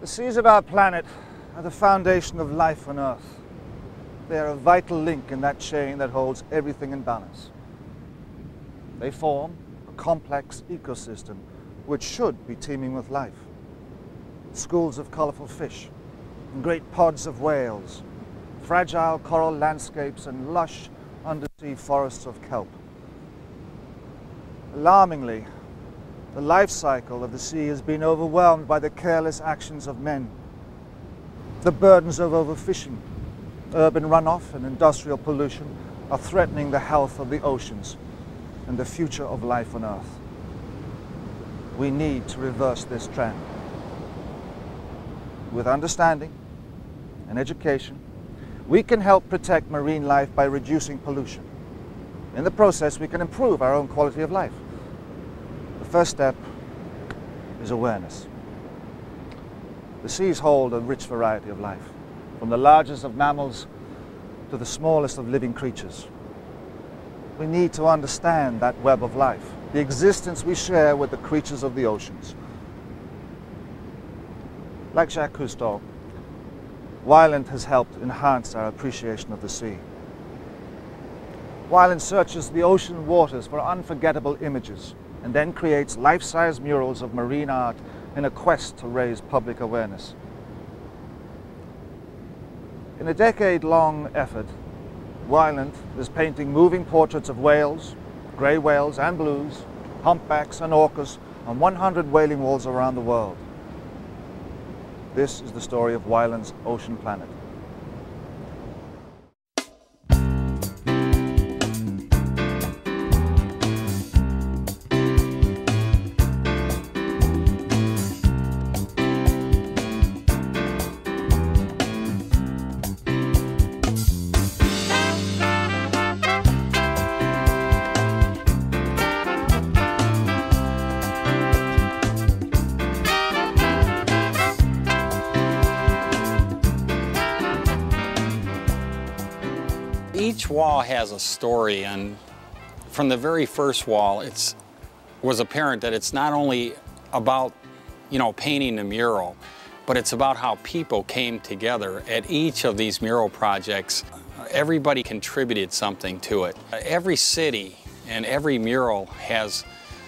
The seas of our planet are the foundation of life on Earth. They are a vital link in that chain that holds everything in balance. They form a complex ecosystem which should be teeming with life. Schools of colorful fish, and great pods of whales, fragile coral landscapes and lush undersea forests of kelp. Alarmingly, the life cycle of the sea has been overwhelmed by the careless actions of men. The burdens of overfishing, urban runoff and industrial pollution are threatening the health of the oceans and the future of life on Earth. We need to reverse this trend. With understanding and education, we can help protect marine life by reducing pollution. In the process, we can improve our own quality of life. The first step is awareness. The seas hold a rich variety of life, from the largest of mammals to the smallest of living creatures. We need to understand that web of life, the existence we share with the creatures of the oceans. Like Jacques Cousteau, Weiland has helped enhance our appreciation of the sea. Weiland searches the ocean waters for unforgettable images and then creates life-size murals of marine art in a quest to raise public awareness. In a decade-long effort, Weiland is painting moving portraits of whales, grey whales and blues, humpbacks and orcas on 100 whaling walls around the world. This is the story of Weiland's Ocean Planet. Each wall has a story, and from the very first wall, it was apparent that it's not only about, painting a mural, but it's about how people came together at each of these mural projects. Everybody contributed something to it. Every city and every mural has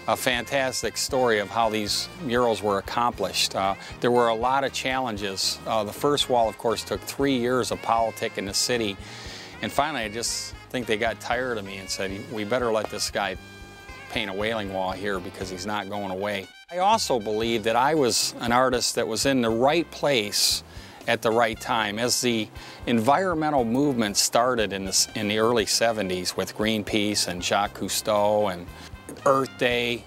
a fantastic story of how these murals were accomplished. There were a lot of challenges. The first wall, of course, took 3 years of politic in the city. And finally, I just think they got tired of me and said, we better let this guy paint a Wailing Wall here because he's not going away. I also believe that I was an artist that was in the right place at the right time. As the environmental movement started in the early 70s with Greenpeace and Jacques Cousteau and Earth Day,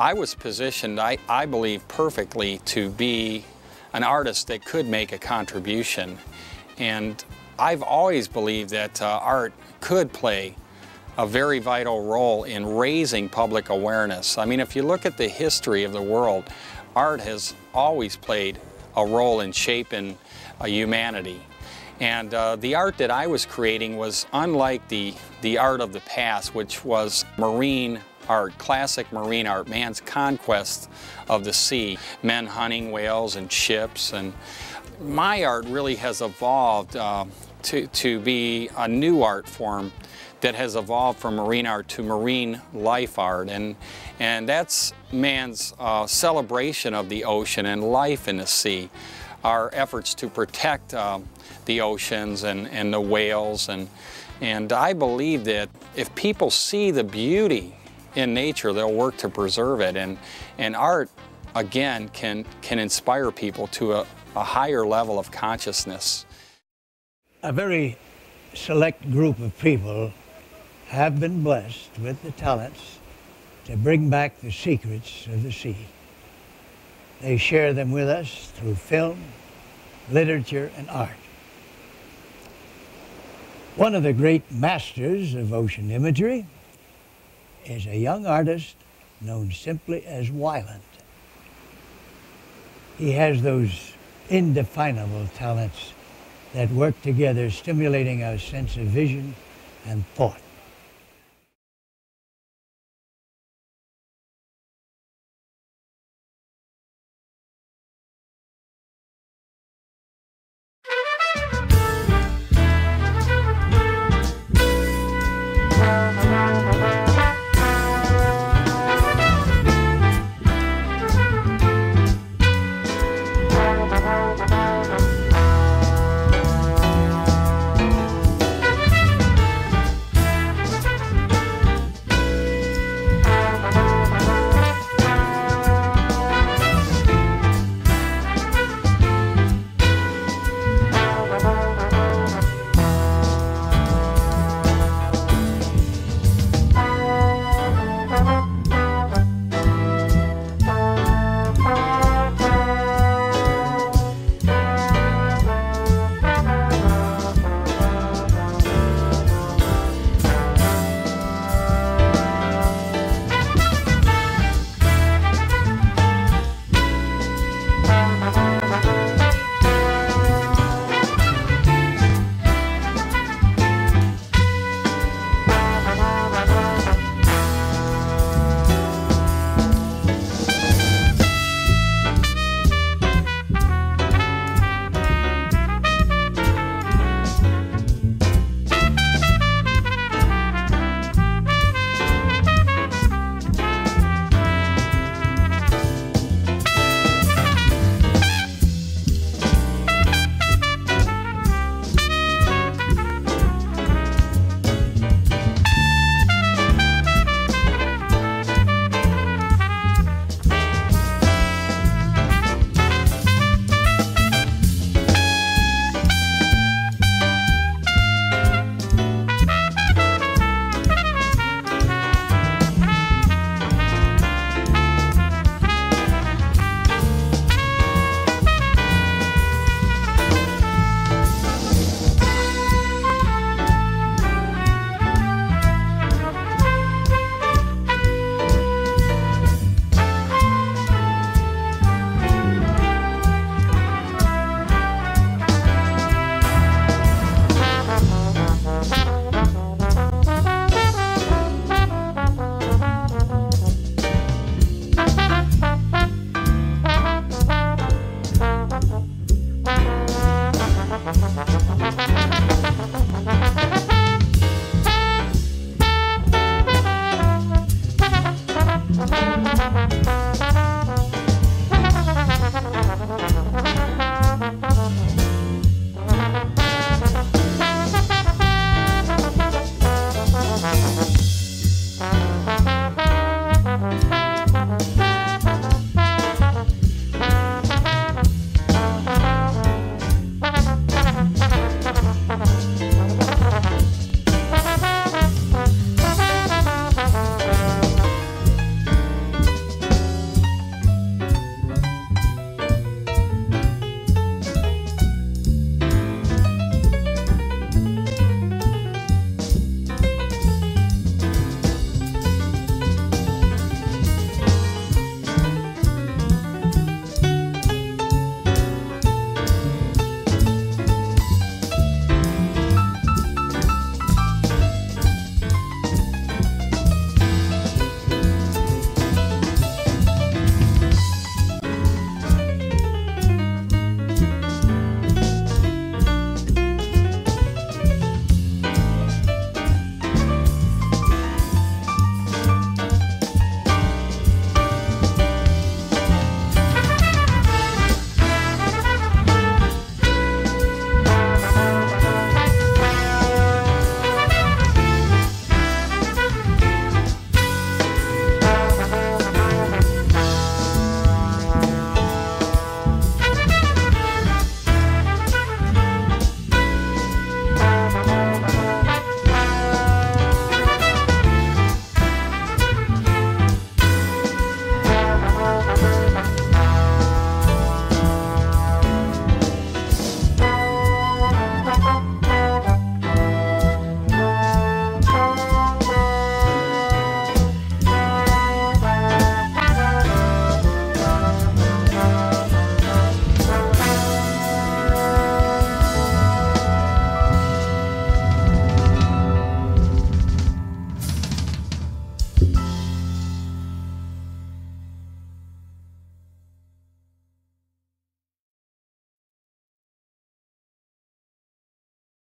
I was positioned, I believe, perfectly to be an artist that could make a contribution. And I've always believed that art could play a very vital role in raising public awareness. I mean, if you look at the history of the world, art has always played a role in shaping humanity. And the art that I was creating was unlike the art of the past, which was marine art, classic marine art, man's conquest of the sea, men hunting whales and ships. And my art really has evolved to be a new art form that has evolved from marine art to marine life art. And that's man's celebration of the ocean and life in the sea. Our efforts to protect the oceans and the whales. And I believe that if people see the beauty in nature, they'll work to preserve it. And art, again, can inspire people to a higher level of consciousness. A very select group of people have been blessed with the talents to bring back the secrets of the sea. They share them with us through film, literature, and art. One of the great masters of ocean imagery is a young artist known simply as Weiland. He has those indefinable talents that work together, stimulating our sense of vision and thought.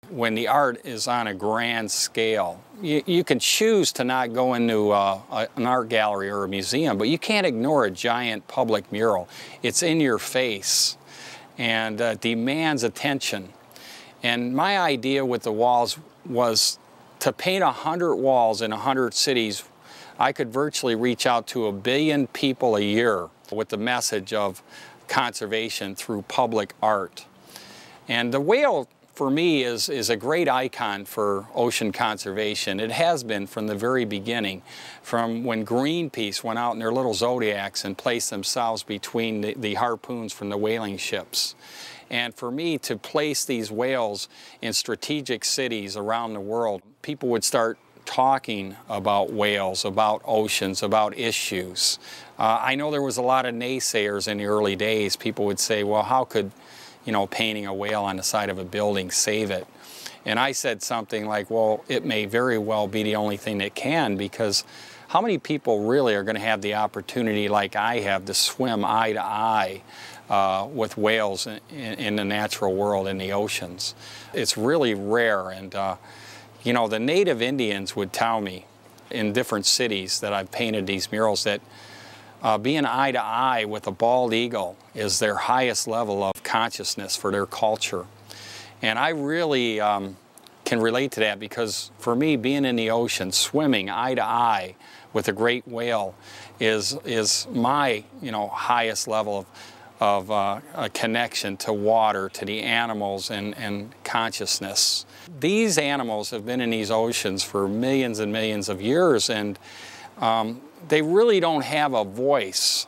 when the art is on a grand scale. You can choose to not go into an art gallery or a museum, but you can't ignore a giant public mural. It's in your face and demands attention. And my idea with the walls was to paint 100 walls in 100 cities. I could virtually reach out to 1 billion people a year with the message of conservation through public art. And the whale, for me, is a great icon for ocean conservation. It has been from the very beginning, from when Greenpeace went out in their little Zodiacs and placed themselves between the harpoons from the whaling ships. And for me to place these whales in strategic cities around the world, people would start talking about whales, about oceans, about issues. I know there was a lot of naysayers in the early days. People would say, well, how could, painting a whale on the side of a building save it? And I said something like, well, it may very well be the only thing that can, because how many people really are going to have the opportunity like I have to swim eye to eye with whales in the natural world, in the oceans? It's really rare. And the native Indians would tell me in different cities that I've painted these murals that being eye to eye with a bald eagle is their highest level of consciousness for their culture. And I really can relate to that, because for me, being in the ocean, swimming eye to eye with a great whale is my highest level of a connection to water, to the animals, and consciousness. These animals have been in these oceans for millions and millions of years, and they really don't have a voice.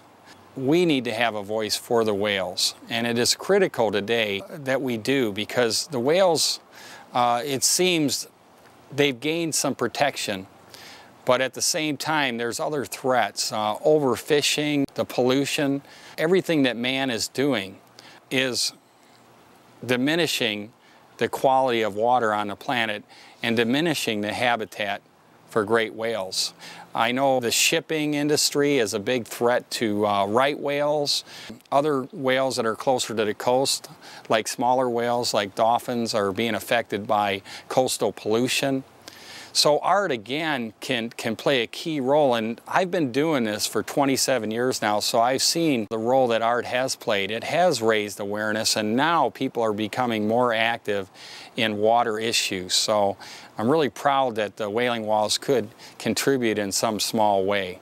We need to have a voice for the whales, and it is critical today that we do, because the whales, it seems they've gained some protection, but at the same time there's other threats. Overfishing, the pollution, everything that man is doing is diminishing the quality of water on the planet and diminishing the habitat for great whales. I know the shipping industry is a big threat to right whales. Other whales that are closer to the coast, like smaller whales, like dolphins, are being affected by coastal pollution. So art, again, can play a key role, and I've been doing this for 27 years now, so I've seen the role that art has played. It has raised awareness, and now people are becoming more active in water issues. So I'm really proud that the Whaling Walls could contribute in some small way.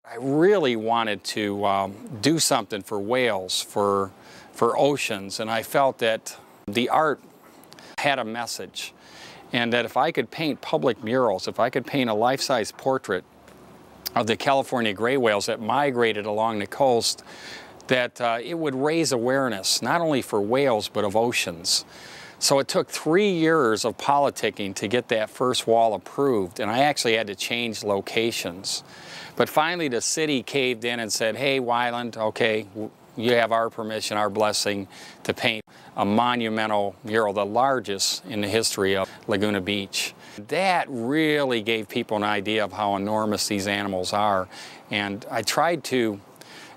I really wanted to do something for whales, for oceans, and I felt that the art had a message, and that if I could paint public murals, if I could paint a life-size portrait of the California gray whales that migrated along the coast, that it would raise awareness, not only for whales, but of oceans. So it took 3 years of politicking to get that first wall approved, and I actually had to change locations. But finally the city caved in and said, hey, Weiland, okay, you have our permission, our blessing to paint a monumental mural, the largest in the history of Laguna Beach. That really gave people an idea of how enormous these animals are. And I tried to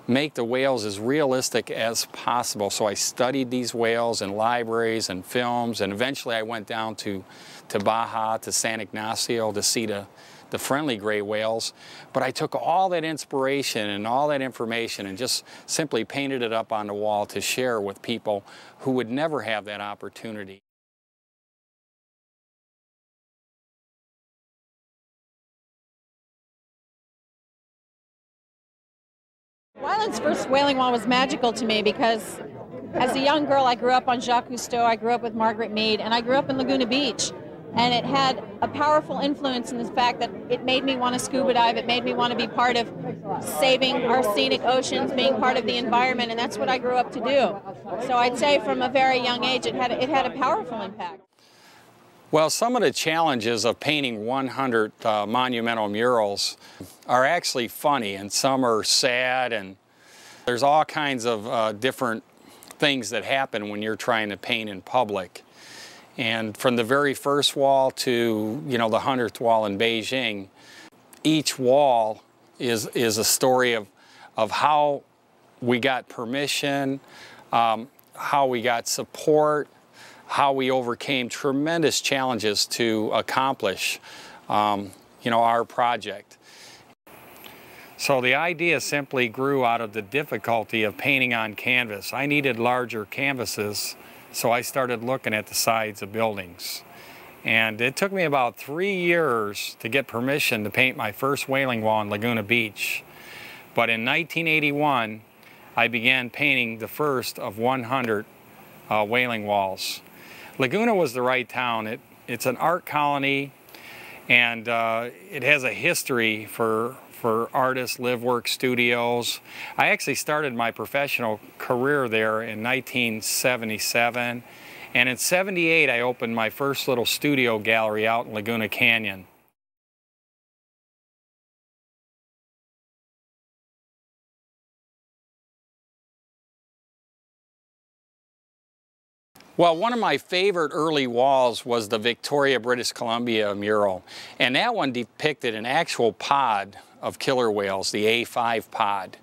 make the whales as realistic as possible. So I studied these whales in libraries and films, and eventually I went down to Baja, to San Ignacio, to see the friendly gray whales. But I took all that inspiration and all that information and just simply painted it up on the wall to share with people who would never have that opportunity. Weiland's first whaling wall was magical to me because as a young girl I grew up on Jacques Cousteau, I grew up with Margaret Mead, and I grew up in Laguna Beach. And it had a powerful influence in the fact that it made me want to scuba dive. It made me want to be part of saving our scenic oceans, being part of the environment, and that's what I grew up to do. So I'd say from a very young age it had a powerful impact. Well, some of the challenges of painting 100 monumental murals are actually funny, and some are sad, and there's all kinds of different things that happen when you're trying to paint in public. And from the very first wall to, the 100th wall in Beijing, each wall is a story of how we got permission, how we got support, how we overcame tremendous challenges to accomplish our project. So the idea simply grew out of the difficulty of painting on canvas. I needed larger canvases, so I started looking at the sides of buildings. And it took me about 3 years to get permission to paint my first whaling wall in Laguna Beach. But in 1981, I began painting the first of 100 whaling walls. Laguna was the right town. It's an art colony, and it has a history for artists, live-work studios. I actually started my professional career there in 1977, and in '78 I opened my first little studio gallery out in Laguna Canyon. Well, one of my favorite early walls was the Victoria, British Columbia mural, and that one depicted an actual pod of killer whales, the A5 pod.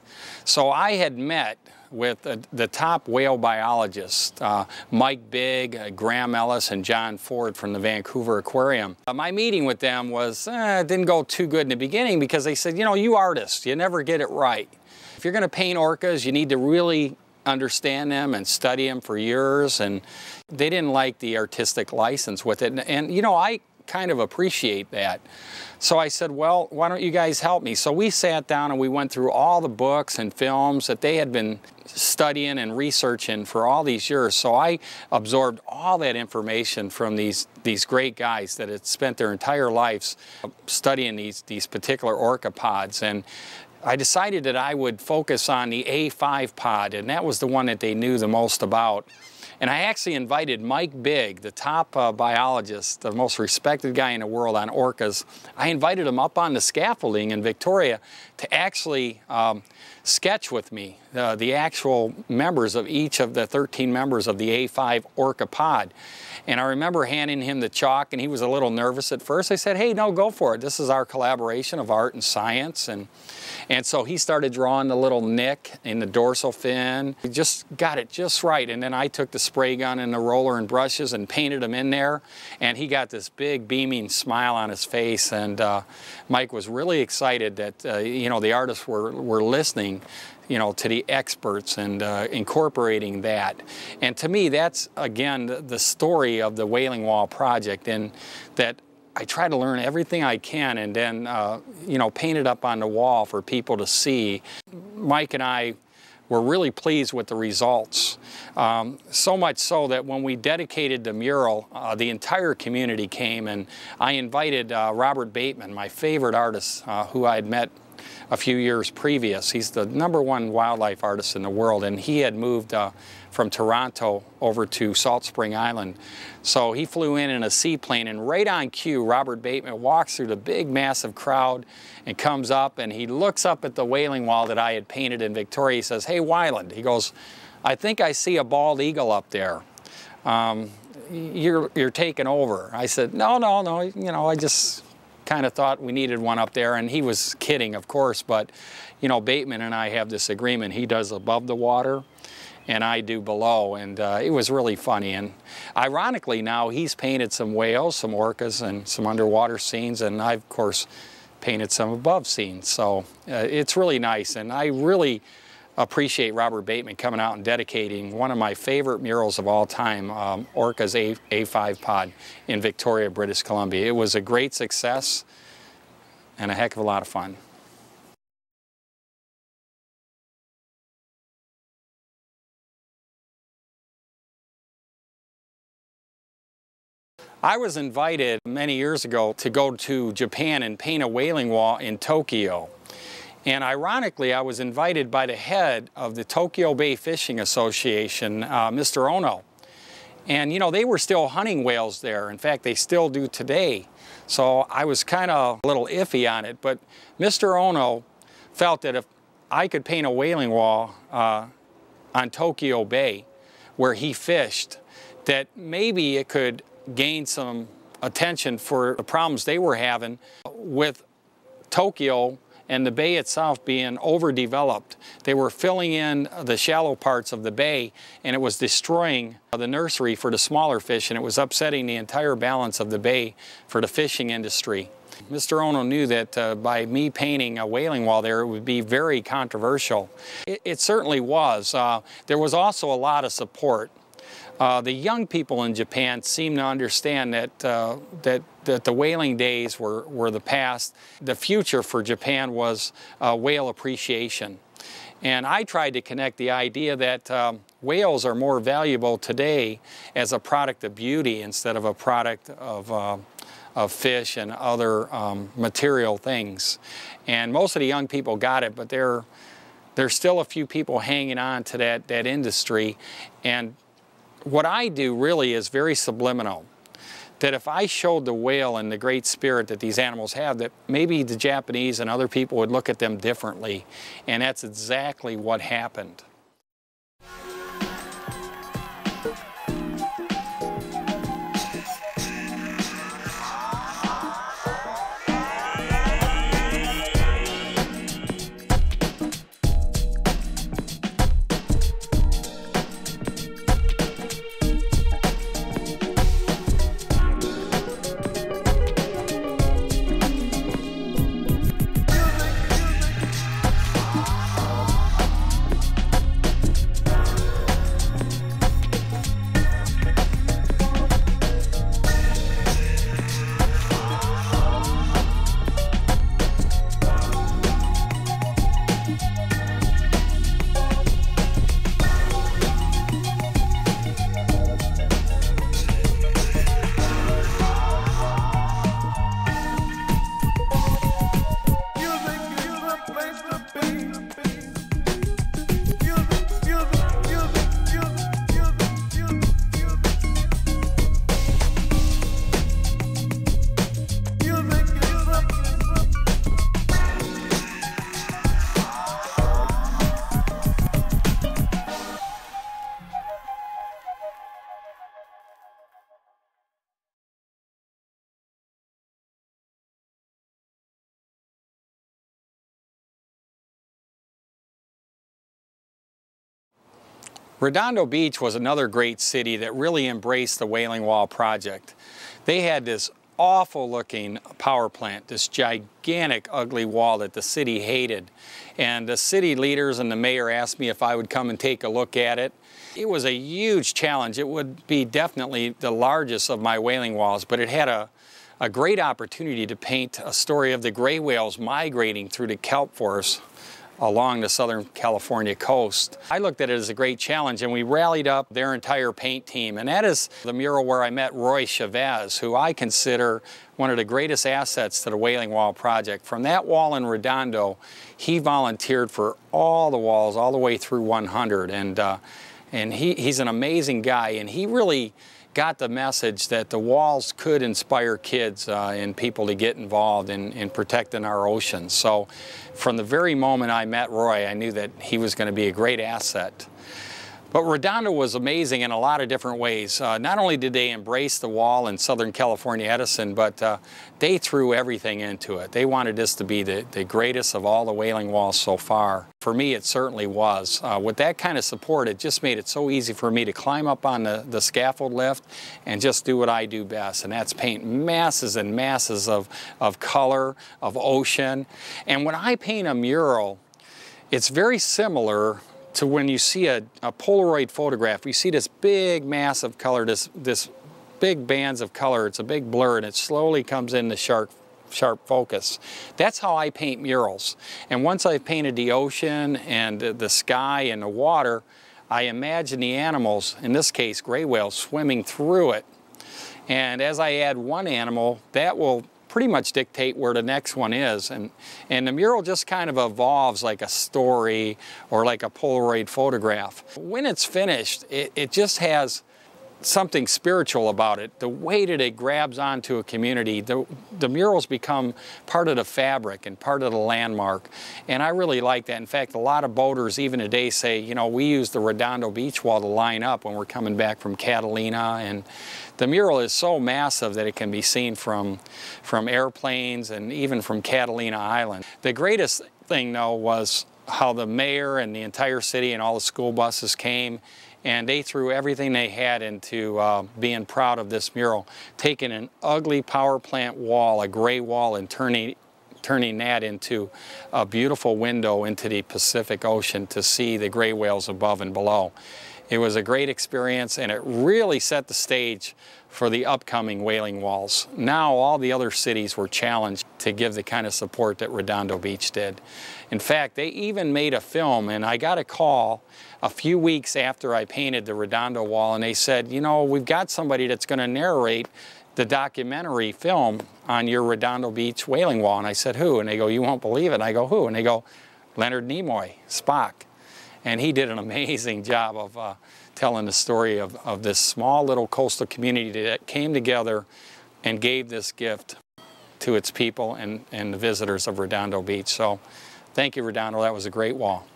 So I had met with the top whale biologists, Mike Bigg, Graham Ellis, and John Ford from the Vancouver Aquarium. My meeting with them was, didn't go too good in the beginning because they said, you artists, you never get it right. If you're going to paint orcas, you need to really understand them and study them for years, and they didn't like the artistic license with it. And I kind of appreciate that. So I said, well, why don't you guys help me? So we sat down and we went through all the books and films that they had been studying and researching for all these years. So I absorbed all that information from these great guys that had spent their entire lives studying these particular orca pods. And I decided that I would focus on the A5 pod, and that was the one that they knew the most about. And I actually invited Mike Bigg, the top biologist, the most respected guy in the world on orcas. I invited him up on the scaffolding in Victoria to actually sketch with me the actual members of each of the 13 members of the A5 orca pod. And I remember handing him the chalk, and he was a little nervous at first. I said, hey, no, go for it. This is our collaboration of art and science. And so he started drawing the little nick in the dorsal fin. He just got it just right. And then I took the spray gun and the roller and brushes and painted him in there. And he got this big beaming smile on his face. And Mike was really excited that, the artists were listening to the experts and incorporating that. And to me, that's, again, the story of the Whaling Wall project, and that I try to learn everything I can and then, paint it up on the wall for people to see. Mike and I were really pleased with the results. So much so that when we dedicated the mural, the entire community came, and I invited Robert Bateman, my favorite artist, who I had met a few years previous. He's the #1 wildlife artist in the world, and he had moved from Toronto over to Salt Spring Island. So he flew in a seaplane, and right on cue, Robert Bateman walks through the big, massive crowd and comes up, and he looks up at the whaling wall that I had painted in Victoria. He says, hey, Weiland, he goes, I think I see a bald eagle up there. You're taking over. I said, no, I just kind of thought we needed one up there, and he was kidding, of course, but Bateman and I have this agreement. He does above the water and I do below, and it was really funny. And ironically now he's painted some whales, some orcas, and some underwater scenes, and I've of course painted some above scenes. So it's really nice, and I really appreciate Robert Bateman coming out and dedicating one of my favorite murals of all time, Orca's A5 pod in Victoria, British Columbia. It was a great success and a heck of a lot of fun. I was invited many years ago to go to Japan and paint a whaling wall in Tokyo. And ironically, I was invited by the head of the Tokyo Bay Fishing Association, Mr. Ono. And they were still hunting whales there. In fact, they still do today. So I was kind of a little iffy on it. But Mr. Ono felt that if I could paint a whaling wall on Tokyo Bay, where he fished, that maybe it could gain some attention for the problems they were having with Tokyo and the bay itself being overdeveloped. They were filling in the shallow parts of the bay, and it was destroying the nursery for the smaller fish, and it was upsetting the entire balance of the bay for the fishing industry. Mr. Ono knew that by me painting a whaling wall there, it would be very controversial. It certainly was. There was also a lot of support. The young people in Japan seemed to understand that that the whaling days were the past. The future for Japan was whale appreciation. And I tried to connect the idea that whales are more valuable today as a product of beauty instead of a product of fish and other material things. And most of the young people got it, but there's still a few people hanging on to that industry. And what I do really is very subliminal. That if I showed the whale and the great spirit that these animals have, that maybe the Japanese and other people would look at them differently. And that's exactly what happened. Redondo Beach was another great city that really embraced the Whaling Wall project. They had this awful looking power plant, this gigantic ugly wall that the city hated. And the city leaders and the mayor asked me if I would come and take a look at it. It was a huge challenge. It would be definitely the largest of my whaling walls, but it had a great opportunity to paint a story of the gray whales migrating through the kelp forests along the Southern California coast. I looked at it as a great challenge, and we rallied up their entire paint team. And that is the mural where I met Roy Chavez, who I consider one of the greatest assets to the Whaling Wall project. From that wall in Redondo, he volunteered for all the walls, all the way through 100. And he's an amazing guy, and he really got the message that the walls could inspire kids and people to get involved in protecting our oceans. So from the very moment I met Roy, I knew that he was going to be a great asset. But Redondo was amazing in a lot of different ways. Not only did they embrace the wall in Southern California Edison, but they threw everything into it. They wanted this to be the greatest of all the whaling walls so far. For me, it certainly was. With that kind of support, it just made it so easy for me to climb up on the scaffold lift and just do what I do best, and that's paint masses and masses of color, of ocean. And when I paint a mural, it's very similar to when you see a Polaroid photograph. You see this big mass of color, this big bands of color. It's a big blur, and it slowly comes into sharp focus. That's how I paint murals. And once I've painted the ocean and the sky and the water, I imagine the animals, in this case gray whales, swimming through it. And as I add one animal, that will pretty much dictate where the next one is. And the mural just kind of evolves like a story or like a Polaroid photograph. When it's finished, it just has something spiritual about it. The way that it grabs onto a community, the murals become part of the fabric and part of the landmark. And I really like that. In fact, a lot of boaters even today say, you know, we use the Redondo Beach wall to line up when we're coming back from Catalina. And the mural is so massive that it can be seen from airplanes and even from Catalina Island. The greatest thing, though, was how the mayor and the entire city and all the school buses came, and they threw everything they had into being proud of this mural, taking an ugly power plant wall, a gray wall, and turning that into a beautiful window into the Pacific Ocean to see the gray whales above and below. It was a great experience, and it really set the stage for the upcoming whaling walls. Now all the other cities were challenged to give the kind of support that Redondo Beach did. In fact, they even made a film, and I got a call a few weeks after I painted the Redondo wall, and they said, you know, we've got somebody that's going to narrate the documentary film on your Redondo Beach whaling wall. And I said, who? And they go, you won't believe it. And I go, who? And they go, Leonard Nimoy, Spock. And he did an amazing job of telling the story of this small little coastal community that came together and gave this gift to its people and the visitors of Redondo Beach. So thank you, Redondo. That was a great wall.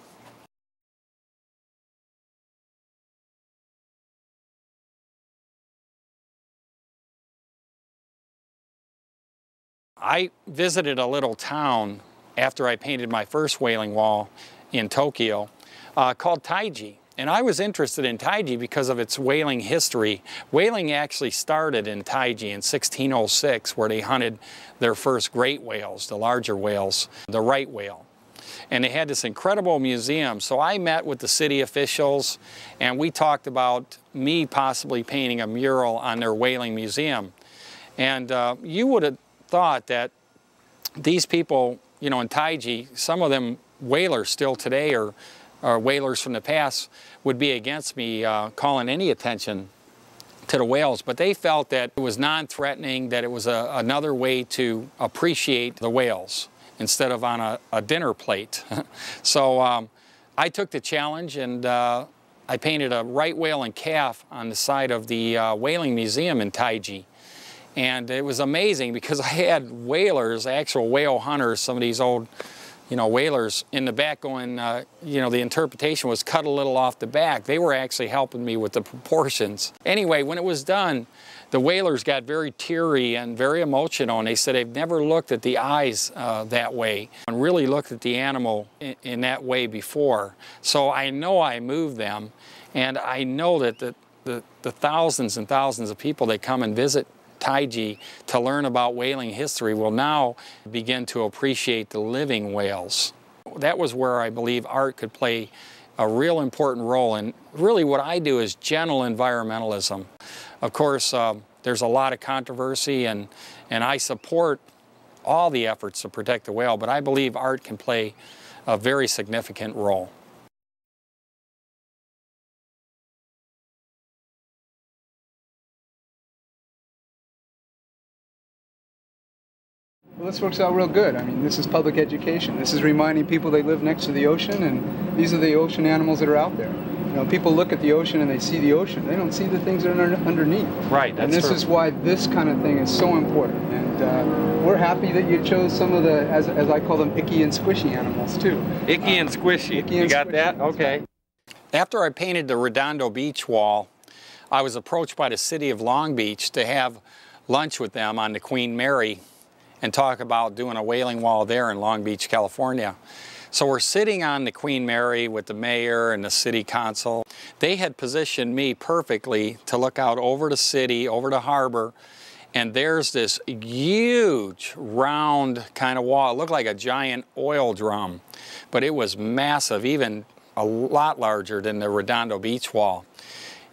I visited a little town after I painted my first whaling wall in Tokyo called Taiji. And I was interested in Taiji because of its whaling history. Whaling actually started in Taiji in 1606, where they hunted their first great whales, the larger whales, the right whale. And they had this incredible museum. So I met with the city officials, and we talked about me possibly painting a mural on their whaling museum. And you would have thought that these people, you know, in Taiji, some of them whalers still today or whalers from the past would be against me calling any attention to the whales, but they felt that it was non-threatening, that it was another way to appreciate the whales instead of on a dinner plate. So I took the challenge, and I painted a right whale and calf on the side of the whaling museum in Taiji. And it was amazing because I had whalers, actual whale hunters, some of these old, you know, whalers in the back going, you know, the interpretation was cut a little off the back. They were actually helping me with the proportions. Anyway, when it was done, the whalers got very teary and very emotional, and they said they've never looked at the eyes that way and really looked at the animal in that way before. So I know I moved them, and I know that the thousands and thousands of people that come and visit Taiji to learn about whaling history will now begin to appreciate the living whales. That was where I believe art could play a real important role, and really what I do is gentle environmentalism. Of course, there's a lot of controversy, and I support all the efforts to protect the whale, but I believe art can play a very significant role. Well, this works out real good. I mean, this is public education. This is reminding people they live next to the ocean, and these are the ocean animals that are out there. You know, people look at the ocean and they see the ocean. They don't see the things that are underneath. Right, that's And this true. is why this kind of thing is so important. And we're happy that you chose some of the, as I call them, icky and squishy animals, too. Icky and squishy. Icky You and got squishy. that? Okay. After I painted the Redondo Beach wall, I was approached by the city of Long Beach to have lunch with them on the Queen Mary and talk about doing a whaling wall there in Long Beach, California. So we're sitting on the Queen Mary with the mayor and the city council. They had positioned me perfectly to look out over the city, over the harbor, and there's this huge round kind of wall. It looked like a giant oil drum, but it was massive, even a lot larger than the Redondo Beach wall.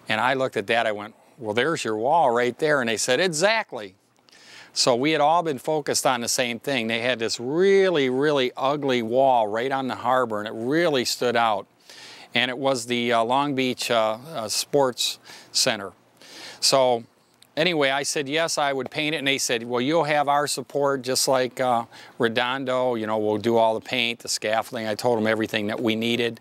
And I looked at that, I went, well, there's your wall right there. And they said, exactly. So we had all been focused on the same thing. They had this really, really ugly wall right on the harbor, and it really stood out. And it was the Long Beach Sports Center. So anyway, I said, yes, I would paint it. And they said, well, you'll have our support just like Redondo. You know, we'll do all the paint, the scaffolding. I told them everything that we needed.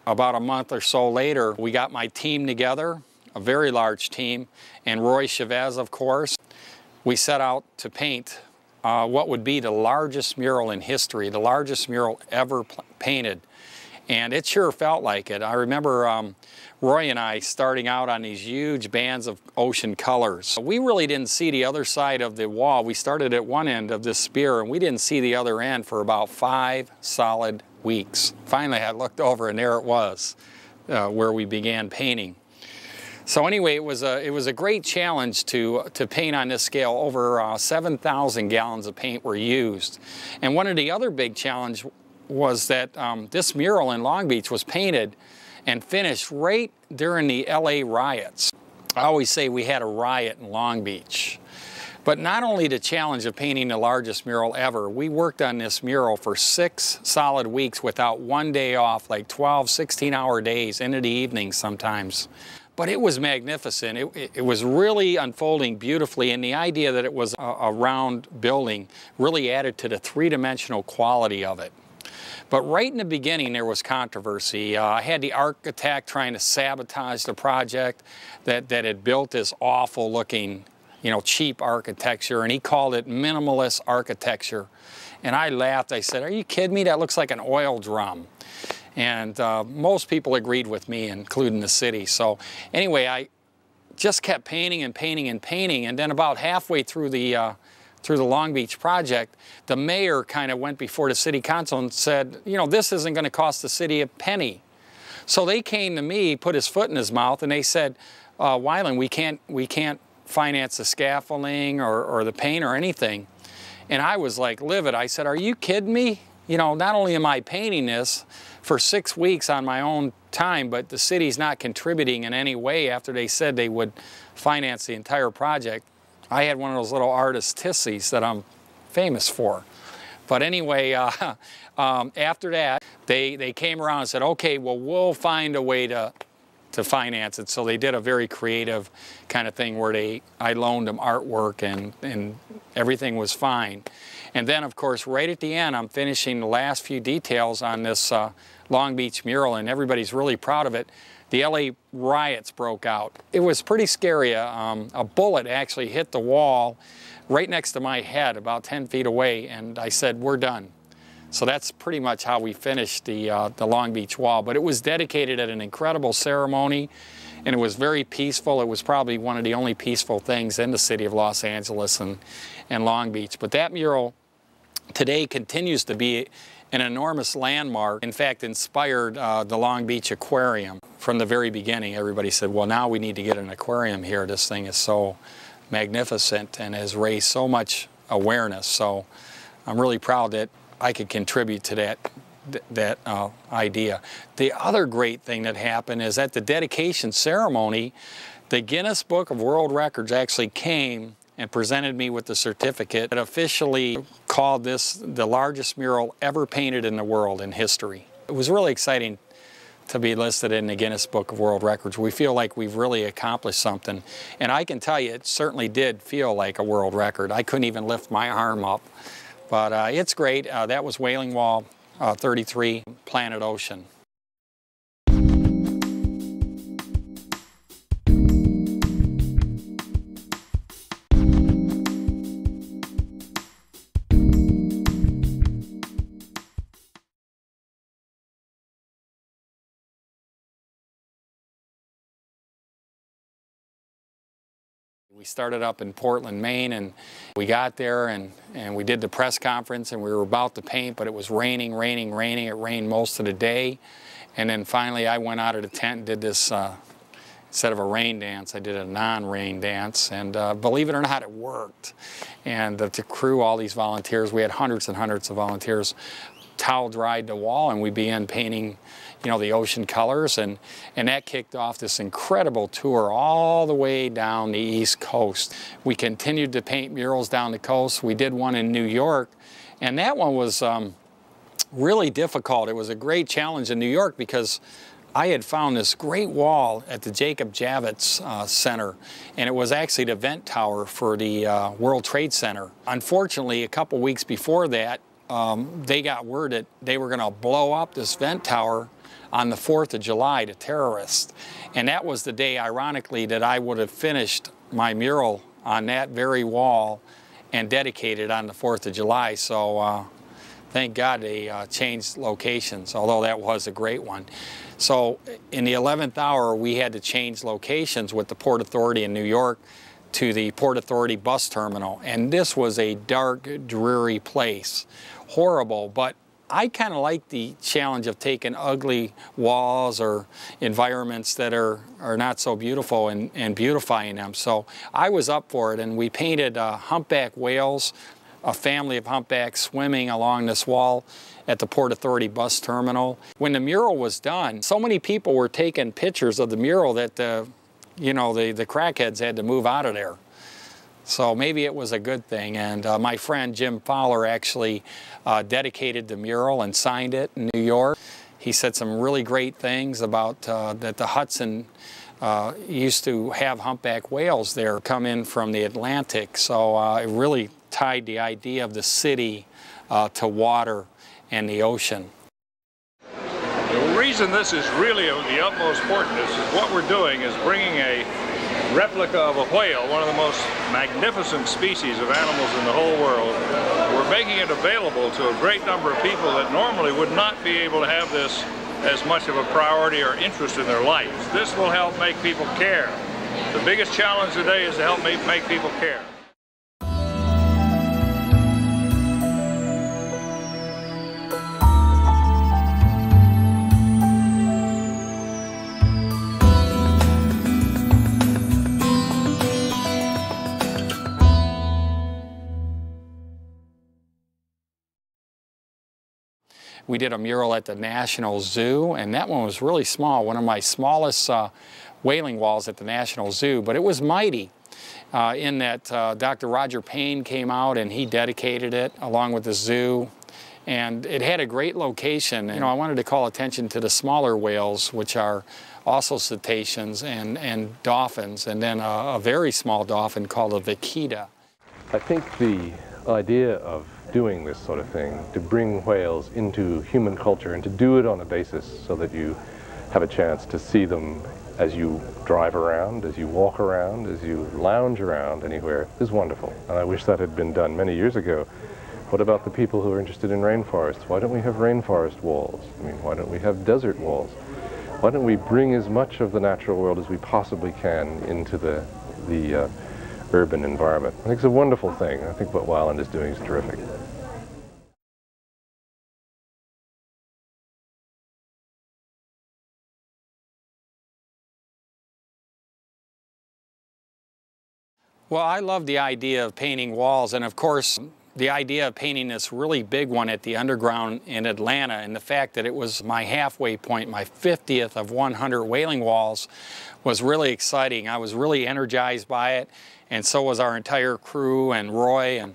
About a month or so later, we got my team together. a very large team, and Roy Chavez, of course. We set out to paint what would be the largest mural in history, the largest mural ever painted. And it sure felt like it. I remember Roy and I starting out on these huge bands of ocean colors. We really didn't see the other side of the wall. We started at one end of this spear and we didn't see the other end for about 5 solid weeks. Finally I looked over and there it was, where we began painting. So anyway, it was a great challenge to paint on this scale. Over 7,000 gallons of paint were used. And one of the other big challenges was that this mural in Long Beach was painted and finished right during the LA riots. I always say we had a riot in Long Beach. But not only the challenge of painting the largest mural ever, we worked on this mural for 6 solid weeks without one day off, like 12, 16-hour days into the evening sometimes. But it was magnificent. It was really unfolding beautifully, and the idea that it was a round building really added to the three-dimensional quality of it. But right in the beginning there was controversy. I had the architect trying to sabotage the project that had built this awful looking, cheap architecture, and he called it minimalist architecture. And I laughed. I said, "Are you kidding me? That looks like an oil drum." And most people agreed with me, including the city. So anyway, I just kept painting and painting and painting, and then about halfway through the Long Beach project, the mayor kind of went before the city council and said, this isn't going to cost the city a penny. So they came to me, put his foot in his mouth, and they said, Weiland, we can't finance the scaffolding or the paint or anything. And I was like livid. I said, "Are you kidding me? Not only am I painting this for 6 weeks on my own time, but the city's not contributing in any way after they said they would finance the entire project." I had one of those little artist tissies that I'm famous for. But anyway, after that, they came around and said, "Okay, well, we'll find a way to finance it." So they did a very creative kind of thing where I loaned them artwork and everything was fine. And then, of course, right at the end, I'm finishing the last few details on this Long Beach mural, and everybody's really proud of it. The LA riots broke out. It was pretty scary. A bullet actually hit the wall right next to my head, about 10 feet away, and I said, "We're done." So that's pretty much how we finished the Long Beach wall. But it was dedicated at an incredible ceremony, and it was very peaceful. It was probably one of the only peaceful things in the city of Los Angeles and Long Beach. But that mural today continues to be an enormous landmark. In fact, inspired the Long Beach Aquarium. From the very beginning, everybody said, "Well, now we need to get an aquarium here. This thing is so magnificent and has raised so much awareness." So I'm really proud that I could contribute to that idea. The other great thing that happened is at the dedication ceremony, the Guinness Book of World Records actually came and presented me with the certificate that officially called this the largest mural ever painted in the world in history. It was really exciting to be listed in the Guinness Book of World Records. We feel like we've really accomplished something. And I can tell you, it certainly did feel like a world record. I couldn't even lift my arm up. But it's great. That was Wailing Wall 33, Planet Ocean. We started up in Portland, Maine, and we got there and we did the press conference and we were about to paint, but it was raining. It rained most of the day. And then finally I went out of the tent and did this, instead of a rain dance, I did a non-rain dance. And believe it or not, it worked. And the crew, all these volunteers, we had hundreds and hundreds of volunteers, towel dried the wall and we began painting the ocean colors, and that kicked off this incredible tour all the way down the East Coast. We continued to paint murals down the coast. We did one in New York, and that one was really difficult. It was a great challenge in New York because I had found this great wall at the Jacob Javits Center, and it was actually the vent tower for the World Trade Center. Unfortunately, a couple weeks before that, they got word that they were going to blow up this vent tower on the 4th of July to terrorists. And that was the day, ironically, that I would have finished my mural on that very wall and dedicated on the 4th of July. So thank God they changed locations, although that was a great one. So in the 11th hour, we had to change locations with the Port Authority in New York to the Port Authority bus terminal. And this was a dark, dreary place. Horrible, but I kind of like the challenge of taking ugly walls or environments that are not so beautiful and beautifying them. So I was up for it, and we painted humpback whales, a family of humpbacks swimming along this wall at the Port Authority bus terminal. When the mural was done, so many people were taking pictures of the mural that the crackheads had to move out of there. So maybe it was a good thing, and my friend Jim Fowler actually dedicated the mural and signed it in New York. He said some really great things about that the Hudson used to have humpback whales there come in from the Atlantic, so it really tied the idea of the city to water and the ocean. The reason this is really of the utmost importance is what we're doing is bringing a replica of a whale, one of the most magnificent species of animals in the whole world. We're making it available to a great number of people that normally would not be able to have this as much of a priority or interest in their lives. This will help make people care. The biggest challenge today is to help make people care. We did a mural at the National Zoo, and that one was really small, one of my smallest whaling walls at the National Zoo, but it was mighty in that Dr. Roger Payne came out and he dedicated it along with the zoo, and it had a great location. You know, I wanted to call attention to the smaller whales, which are also cetaceans and dolphins, and then a very small dolphin called a vaquita. I think the idea of doing this sort of thing, to bring whales into human culture and to do it on a basis so that you have a chance to see them as you drive around, as you walk around, as you lounge around anywhere, is wonderful. And I wish that had been done many years ago. What about the people who are interested in rainforests? Why don't we have rainforest walls? I mean, why don't we have desert walls? Why don't we bring as much of the natural world as we possibly can into the urban environment? I think it's a wonderful thing. I think what Weiland is doing is terrific. Well, I love the idea of painting walls, and of course the idea of painting this really big one at the Underground in Atlanta, and the fact that it was my halfway point, my 50th of 100 whaling walls, was really exciting. I was really energized by it, and so was our entire crew and Roy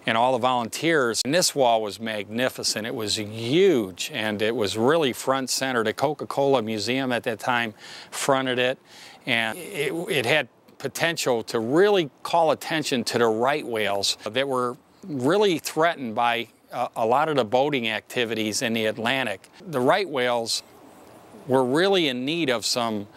and all the volunteers. And this wall was magnificent. It was huge, and it was really front center. The Coca-Cola Museum at that time fronted it, and it had potential to really call attention to the right whales that were really threatened by a lot of the boating activities in the Atlantic. The right whales were really in need of some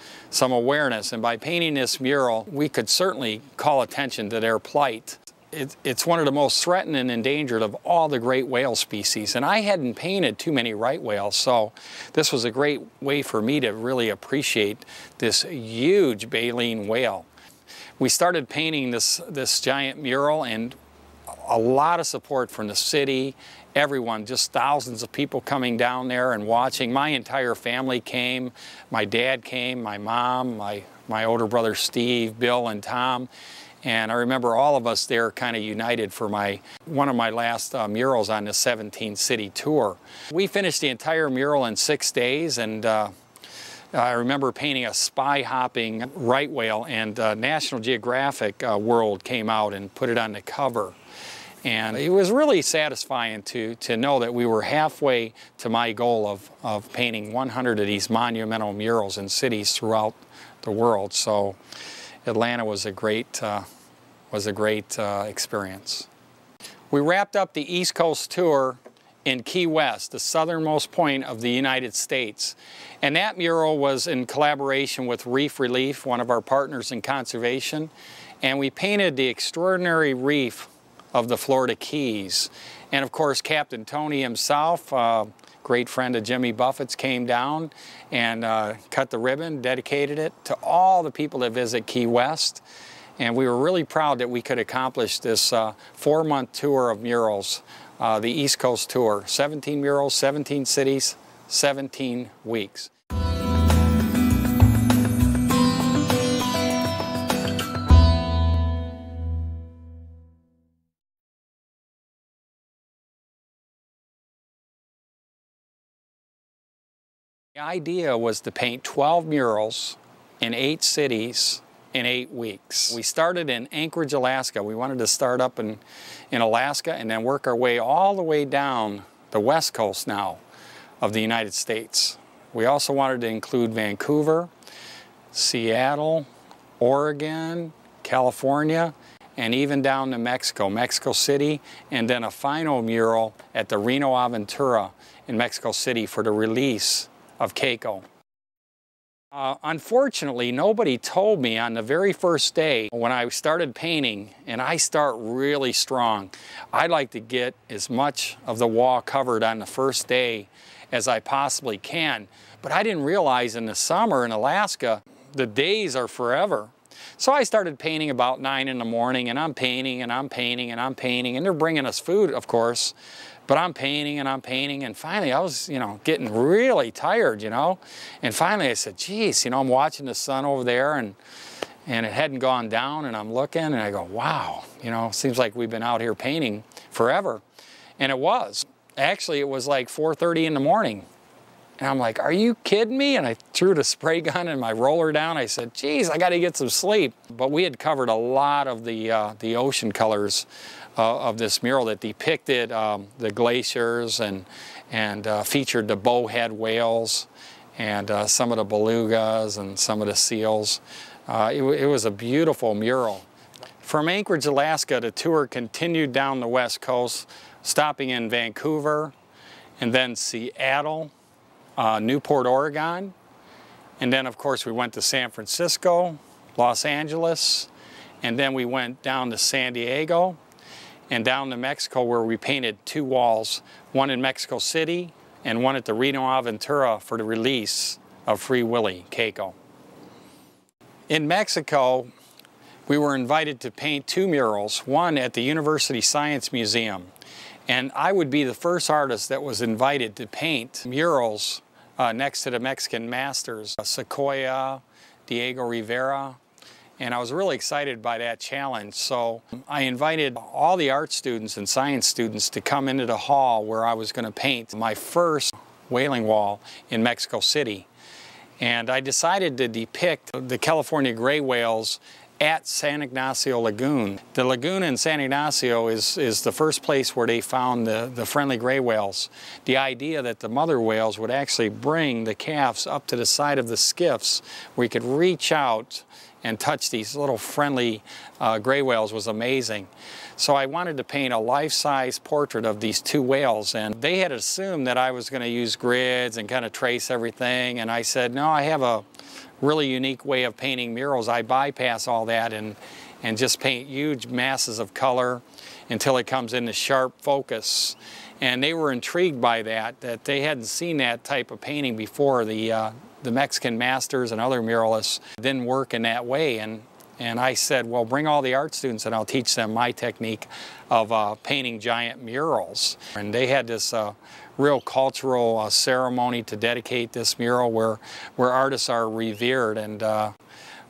awareness, and by painting this mural, we could certainly call attention to their plight. It's one of the most threatened and endangered of all the great whale species, and I hadn't painted too many right whales, so this was a great way for me to really appreciate this huge baleen whale. We started painting this giant mural, and a lot of support from the city, everyone, just thousands of people coming down there and watching. My entire family came. My dad came, my mom, my older brother Steve, Bill, and Tom. And I remember all of us there kind of united for one of my last murals on the 17-city tour. We finished the entire mural in 6 days, and I remember painting a spy-hopping right whale, and National Geographic World came out and put it on the cover. And it was really satisfying to know that we were halfway to my goal of painting 100 of these monumental murals in cities throughout the world. So Atlanta was a great experience. We wrapped up the East Coast tour in Key West, the southernmost point of the United States. And that mural was in collaboration with Reef Relief, one of our partners in conservation. And we painted the extraordinary reef of the Florida Keys. And of course, Captain Tony himself, great friend of Jimmy Buffett's, came down and cut the ribbon, dedicated it to all the people that visit Key West. And we were really proud that we could accomplish this 4-month tour of murals, the East Coast tour. 17 murals, 17 cities, 17 weeks. The idea was to paint 12 murals in 8 cities in 8 weeks. We started in Anchorage, Alaska. We wanted to start up in Alaska and then work our way all the way down the west coast now of the United States. We also wanted to include Vancouver, Seattle, Oregon, California, and even down to Mexico, Mexico City, and then a final mural at the Reno Aventura in Mexico City for the release of Keiko. Unfortunately, nobody told me on the very first day when I started painting, and I start really strong. I like to get as much of the wall covered on the first day as I possibly can. But I didn't realize in the summer in Alaska, the days are forever. So I started painting about 9 in the morning, and I'm painting, and I'm painting, and I'm painting, and they're bringing us food, of course. But I'm painting, and finally I was, getting really tired, And finally I said, geez, I'm watching the sun over there, and it hadn't gone down, and I'm looking, and I go, wow, seems like we've been out here painting forever. And it was. Actually, it was like 4:30 in the morning. And I'm like, are you kidding me? And I threw the spray gun and my roller down. I said, geez, I got to get some sleep. But we had covered a lot of the ocean colors of this mural that depicted the glaciers and featured the bowhead whales and some of the belugas and some of the seals. It was a beautiful mural. From Anchorage, Alaska, the tour continued down the west coast, stopping in Vancouver and then Seattle, Newport, Oregon, and then of course we went to San Francisco, Los Angeles, and then we went down to San Diego and down to Mexico, where we painted 2 walls, one in Mexico City and one at the Reno Aventura for the release of Free Willy, Keiko. In Mexico, we were invited to paint 2 murals, one at the University Science Museum. And I would be the first artist that was invited to paint murals next to the Mexican masters, Sequoia, Diego Rivera. And I was really excited by that challenge. So I invited all the art students and science students to come into the hall where I was going to paint my first whaling wall in Mexico City. And I decided to depict the California gray whales at San Ignacio Lagoon. The lagoon in San Ignacio is the first place where they found the friendly gray whales. The idea that the mother whales would actually bring the calves up to the side of the skiffs where you could reach out and touch these little friendly gray whales was amazing. So I wanted to paint a life-size portrait of these 2 whales, and they had assumed that I was going to use grids and kind of trace everything, and I said, no, I have a really unique way of painting murals. I bypass all that and just paint huge masses of color until it comes into sharp focus. And they were intrigued by that they hadn't seen that type of painting before. The Mexican masters and other muralists didn't work in that way. And I said, well, bring all the art students and I'll teach them my technique of painting giant murals. And they had this real cultural ceremony to dedicate this mural where artists are revered, and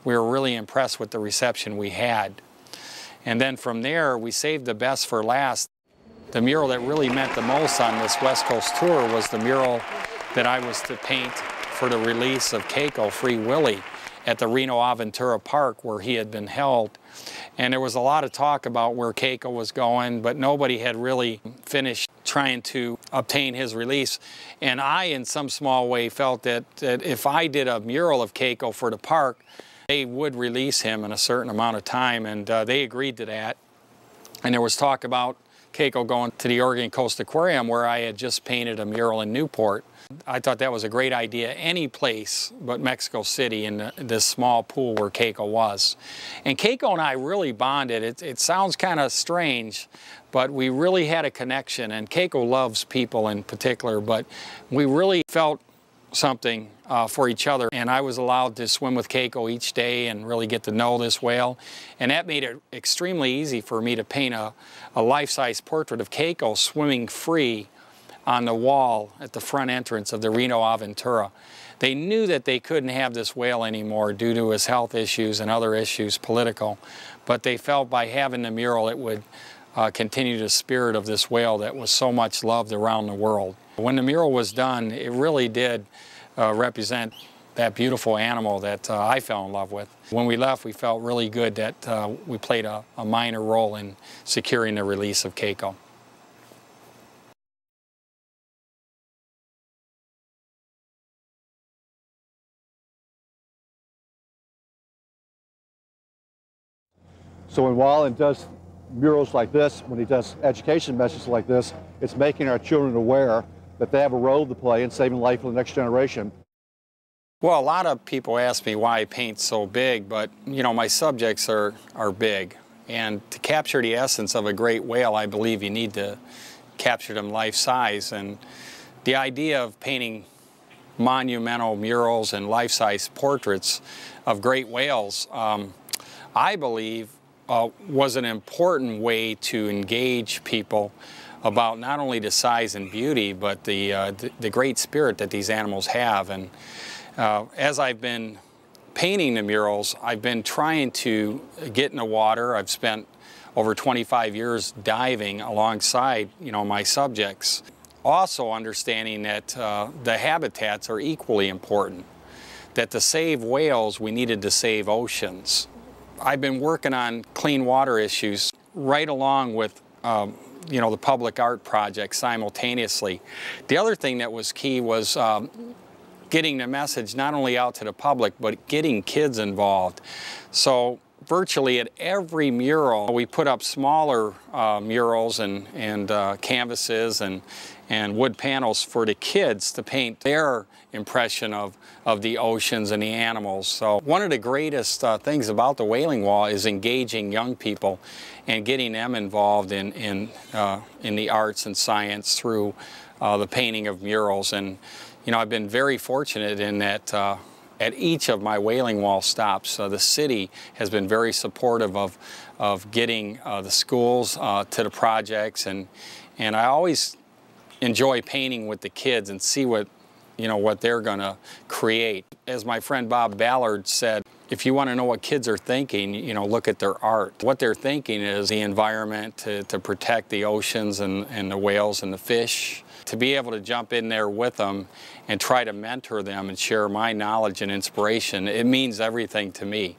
we were really impressed with the reception we had. And then from there, we saved the best for last. The mural that really meant the most on this West Coast tour was the mural that I was to paint for the release of Keiko, Free Willy, at the Reno Aventura Park where he had been held. And there was a lot of talk about where Keiko was going, but nobody had really finished trying to obtain his release. And I, in some small way, felt that if I did a mural of Keiko for the park, they would release him in a certain amount of time, and they agreed to that. And there was talk about Keiko going to the Oregon Coast Aquarium, where I had just painted a mural in Newport. I thought that was a great idea, any place but Mexico City, in this small pool where Keiko was. And Keiko and I really bonded. It sounds kind of strange, but we really had a connection. And Keiko loves people in particular, but we really felt something for each other. And I was allowed to swim with Keiko each day and really get to know this whale. And that made it extremely easy for me to paint a life-size portrait of Keiko swimming free on the wall at the front entrance of the Reno Aventura. They knew that they couldn't have this whale anymore due to his health issues and other issues, political, but they felt by having the mural it would continue the spirit of this whale that was so much loved around the world. When the mural was done, it really did represent that beautiful animal that I fell in love with. When we left, we felt really good that we played a minor role in securing the release of Keiko. So when Wyland does murals like this, when he does education messages like this, it's making our children aware that they have a role to play in saving life for the next generation. Well, a lot of people ask me why I paint so big, but you know, my subjects are big. And to capture the essence of a great whale, I believe you need to capture them life-size. And the idea of painting monumental murals and life-size portraits of great whales, I believe, was an important way to engage people about not only the size and beauty, but the great spirit that these animals have. And as I've been painting the murals, I've been trying to get in the water. I've spent over 25 years diving alongside, you know, my subjects. Also understanding that the habitats are equally important. That to save whales, we needed to save oceans. I've been working on clean water issues right along with you know, the public art project simultaneously. The other thing that was key was getting the message not only out to the public, but getting kids involved. So virtually at every mural, we put up smaller murals and canvases and wood panels for the kids to paint their impression of the oceans and the animals. So one of the greatest things about the Whaling Wall is engaging young people and getting them involved in the arts and science through the painting of murals. And you know, I've been very fortunate in that at each of my Whaling Wall stops, the city has been very supportive of getting the schools to the projects, and I always enjoy painting with the kids and see what they're going to create. As my friend Bob Ballard said, if you want to know what kids are thinking, you know, look at their art. What they're thinking is the environment, to protect the oceans and the whales and the fish. To be able to jump in there with them and try to mentor them and share my knowledge and inspiration, it means everything to me.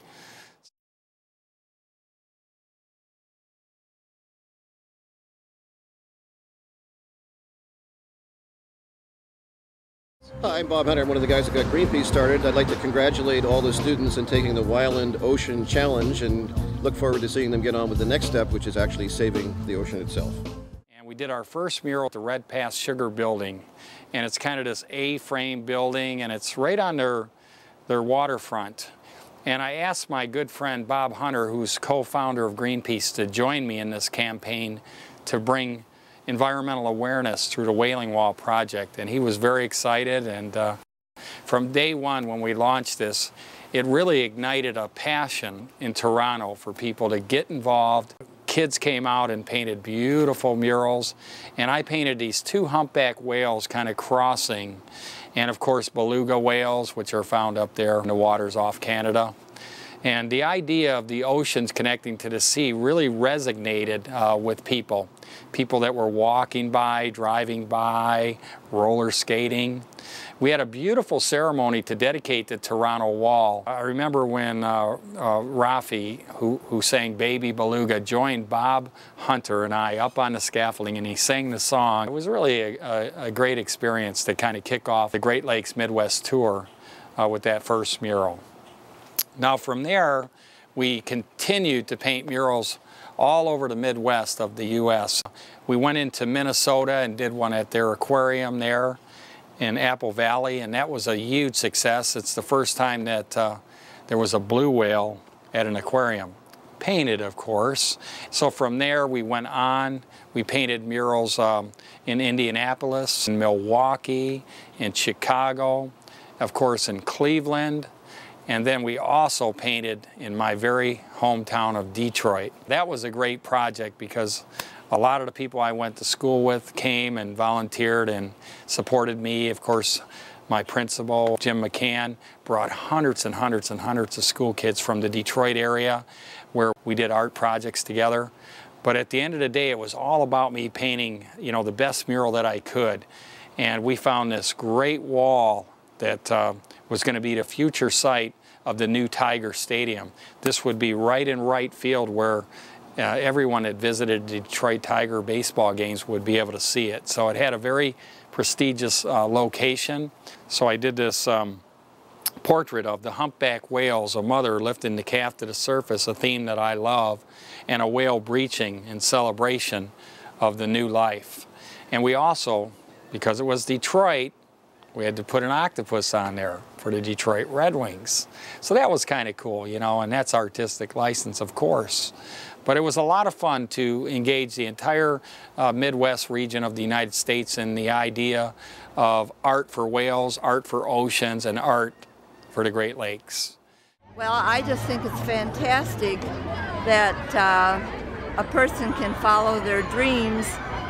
Hi, I'm Bob Hunter. I'm one of the guys that got Greenpeace started. I'd like to congratulate all the students in taking the Wyland Ocean Challenge and look forward to seeing them get on with the next step, which is actually saving the ocean itself. And we did our first mural at the Red Pass Sugar Building, and it's kind of this A-frame building, and it's right on their waterfront. And I asked my good friend Bob Hunter, who's co-founder of Greenpeace, to join me in this campaign to bring environmental awareness through the Whaling Wall project, and he was very excited. And from day one when we launched this, it really ignited a passion in Toronto for people to get involved. Kids came out and painted beautiful murals, and I painted these two humpback whales kind of crossing, and of course beluga whales, which are found up there in the waters off Canada. And the idea of the oceans connecting to the sea really resonated with people. People that were walking by, driving by, roller skating. We had a beautiful ceremony to dedicate the Toronto Wall. I remember when Rafi, who sang Baby Beluga, joined Bob Hunter and I up on the scaffolding, and he sang the song. It was really a great experience to kind of kick off the Great Lakes Midwest tour with that first mural. Now from there, we continued to paint murals all over the Midwest of the U.S. We went into Minnesota and did one at their aquarium there in Apple Valley, and that was a huge success. It's the first time that there was a blue whale at an aquarium. Painted, of course. So from there we went on. We painted murals in Indianapolis, in Milwaukee, in Chicago, of course in Cleveland, and then we also painted in my very hometown of Detroit. That was a great project because a lot of the people I went to school with came and volunteered and supported me. Of course, my principal, Jim McCann, brought hundreds and hundreds and hundreds of school kids from the Detroit area where we did art projects together. But at the end of the day, it was all about me painting, you know, the best mural that I could. And we found this great wall that was going to be the future site of the new Tiger Stadium. This would be right in right field where everyone that visited Detroit Tiger baseball games would be able to see it. So it had a very prestigious location. So I did this portrait of the humpback whales, a mother lifting the calf to the surface, a theme that I love, and a whale breaching in celebration of the new life. And we also, because it was Detroit, we had to put an octopus on there for the Detroit Red Wings. So that was kind of cool, you know, and that's artistic license, of course. But it was a lot of fun to engage the entire Midwest region of the United States in the idea of art for whales, art for oceans, and art for the Great Lakes. Well, I just think it's fantastic that a person can follow their dreams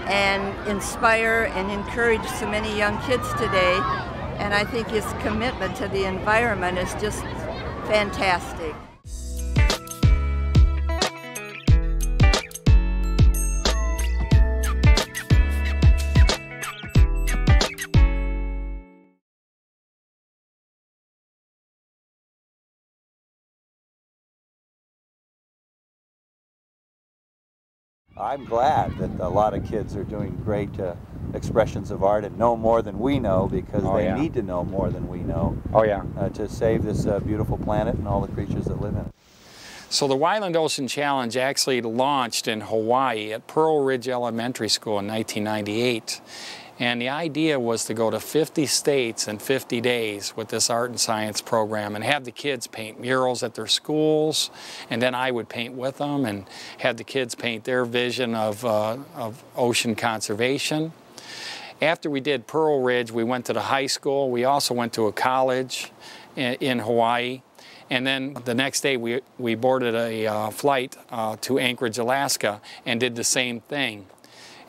and inspire and encourage so many young kids today. And I think his commitment to the environment is just fantastic. I'm glad that a lot of kids are doing great expressions of art and know more than we know, because they need to know more than we know to save this beautiful planet and all the creatures that live in it. So the Wyland Ocean Challenge actually launched in Hawaii at Pearl Ridge Elementary School in 1998. And the idea was to go to 50 states in 50 days with this art and science program and have the kids paint murals at their schools, and then I would paint with them and have the kids paint their vision of ocean conservation. After we did Pearl Ridge, we went to the high school. We also went to a college in Hawaii. And then the next day we boarded a flight to Anchorage, Alaska, and did the same thing.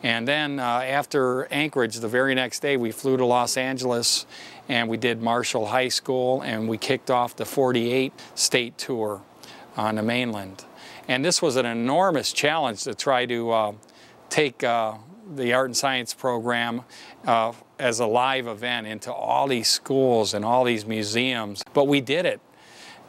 And then after Anchorage, the very next day, we flew to Los Angeles and we did Marshall High School, and we kicked off the 48 state tour on the mainland. And this was an enormous challenge to try to take the art and science program as a live event into all these schools and all these museums. But we did it.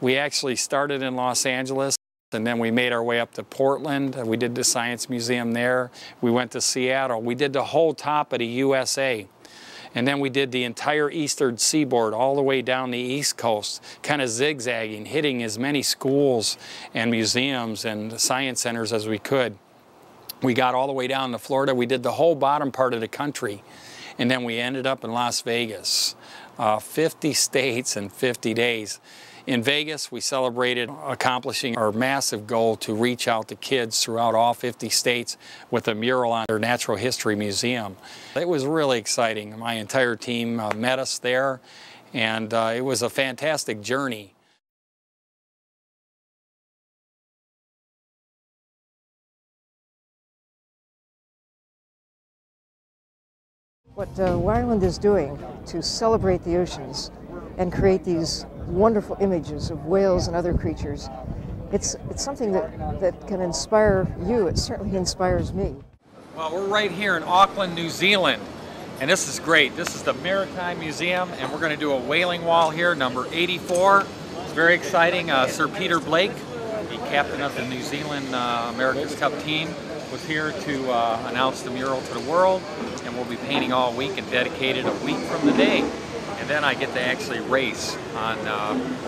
We actually started in Los Angeles, and then we made our way up to Portland. We did the Science Museum there. We went to Seattle. We did the whole top of the USA. And then we did the entire eastern seaboard all the way down the East Coast, kind of zigzagging, hitting as many schools and museums and science centers as we could. We got all the way down to Florida. We did the whole bottom part of the country. And then we ended up in Las Vegas. 50 states in 50 days. In Vegas, we celebrated accomplishing our massive goal to reach out to kids throughout all 50 states with a mural on their Natural History Museum. It was really exciting. My entire team met us there, and it was a fantastic journey. What Wyland is doing to celebrate the oceans and create these wonderful images of whales and other creatures, it's something that can inspire you. It certainly inspires me. Well, we're right here in Auckland, New Zealand, and this is great. This is the Maritime Museum, and we're going to do a whaling wall here, number 84. It's very exciting. Sir Peter Blake, the captain of the New Zealand America's Cup team, was here to announce the mural to the world, and we'll be painting all week and dedicated a week from the day. And then I get to actually race on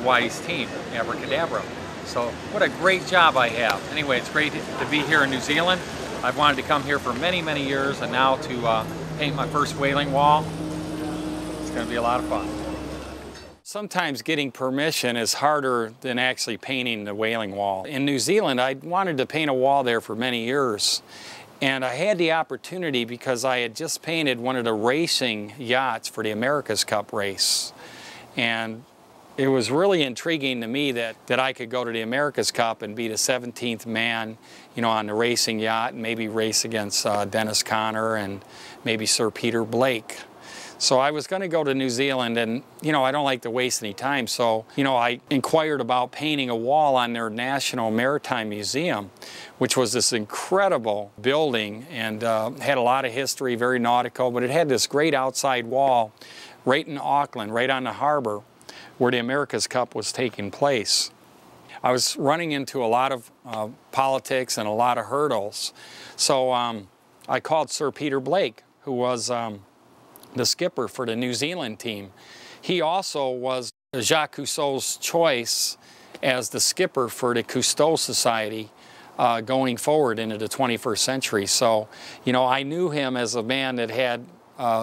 Hawaii's team, Abracadabra. So what a great job I have. Anyway, it's great to be here in New Zealand. I've wanted to come here for many, many years, and now to paint my first whaling wall. It's going to be a lot of fun. Sometimes getting permission is harder than actually painting the whaling wall. In New Zealand, I wanted to paint a wall there for many years. And I had the opportunity because I had just painted one of the racing yachts for the America's Cup race. And it was really intriguing to me that I could go to the America's Cup and be the 17th man, you know, on the racing yacht, and maybe race against Dennis Conner and maybe Sir Peter Blake. So I was going to go to New Zealand, and, you know, I don't like to waste any time. So, you know, I inquired about painting a wall on their National Maritime Museum, which was this incredible building and had a lot of history, very nautical, but it had this great outside wall right in Auckland, right on the harbor, where the America's Cup was taking place. I was running into a lot of politics and a lot of hurdles. So I called Sir Peter Blake, who was the skipper for the New Zealand team. He also was Jacques Cousteau's choice as the skipper for the Cousteau Society going forward into the 21st century. So, you know, I knew him as a man that had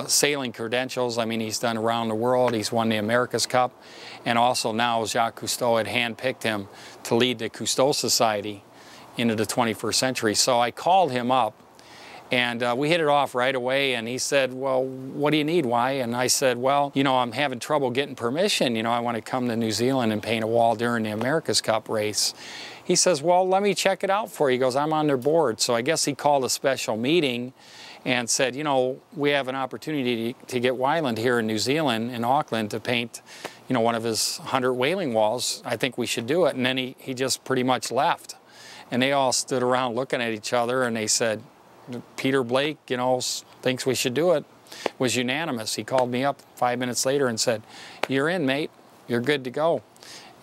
sailing credentials. I mean, he's done around the world. He's won the America's Cup. And also now Jacques Cousteau had handpicked him to lead the Cousteau Society into the 21st century. So I called him up, and we hit it off right away, and he said, well, what do you need, why? And I said, well, you know, I'm having trouble getting permission. You know, I want to come to New Zealand and paint a wall during the America's Cup race. He says, well, let me check it out for you. He goes, I'm on their board. So I guess he called a special meeting and said, you know, we have an opportunity to get Weiland here in New Zealand, in Auckland, to paint, you know, one of his 100 whaling walls. I think we should do it. And then he just pretty much left. And they all stood around looking at each other, and they said, Peter Blake, you know, thinks we should do it. It was unanimous. He called me up 5 minutes later and said, you're in, mate. You're good to go.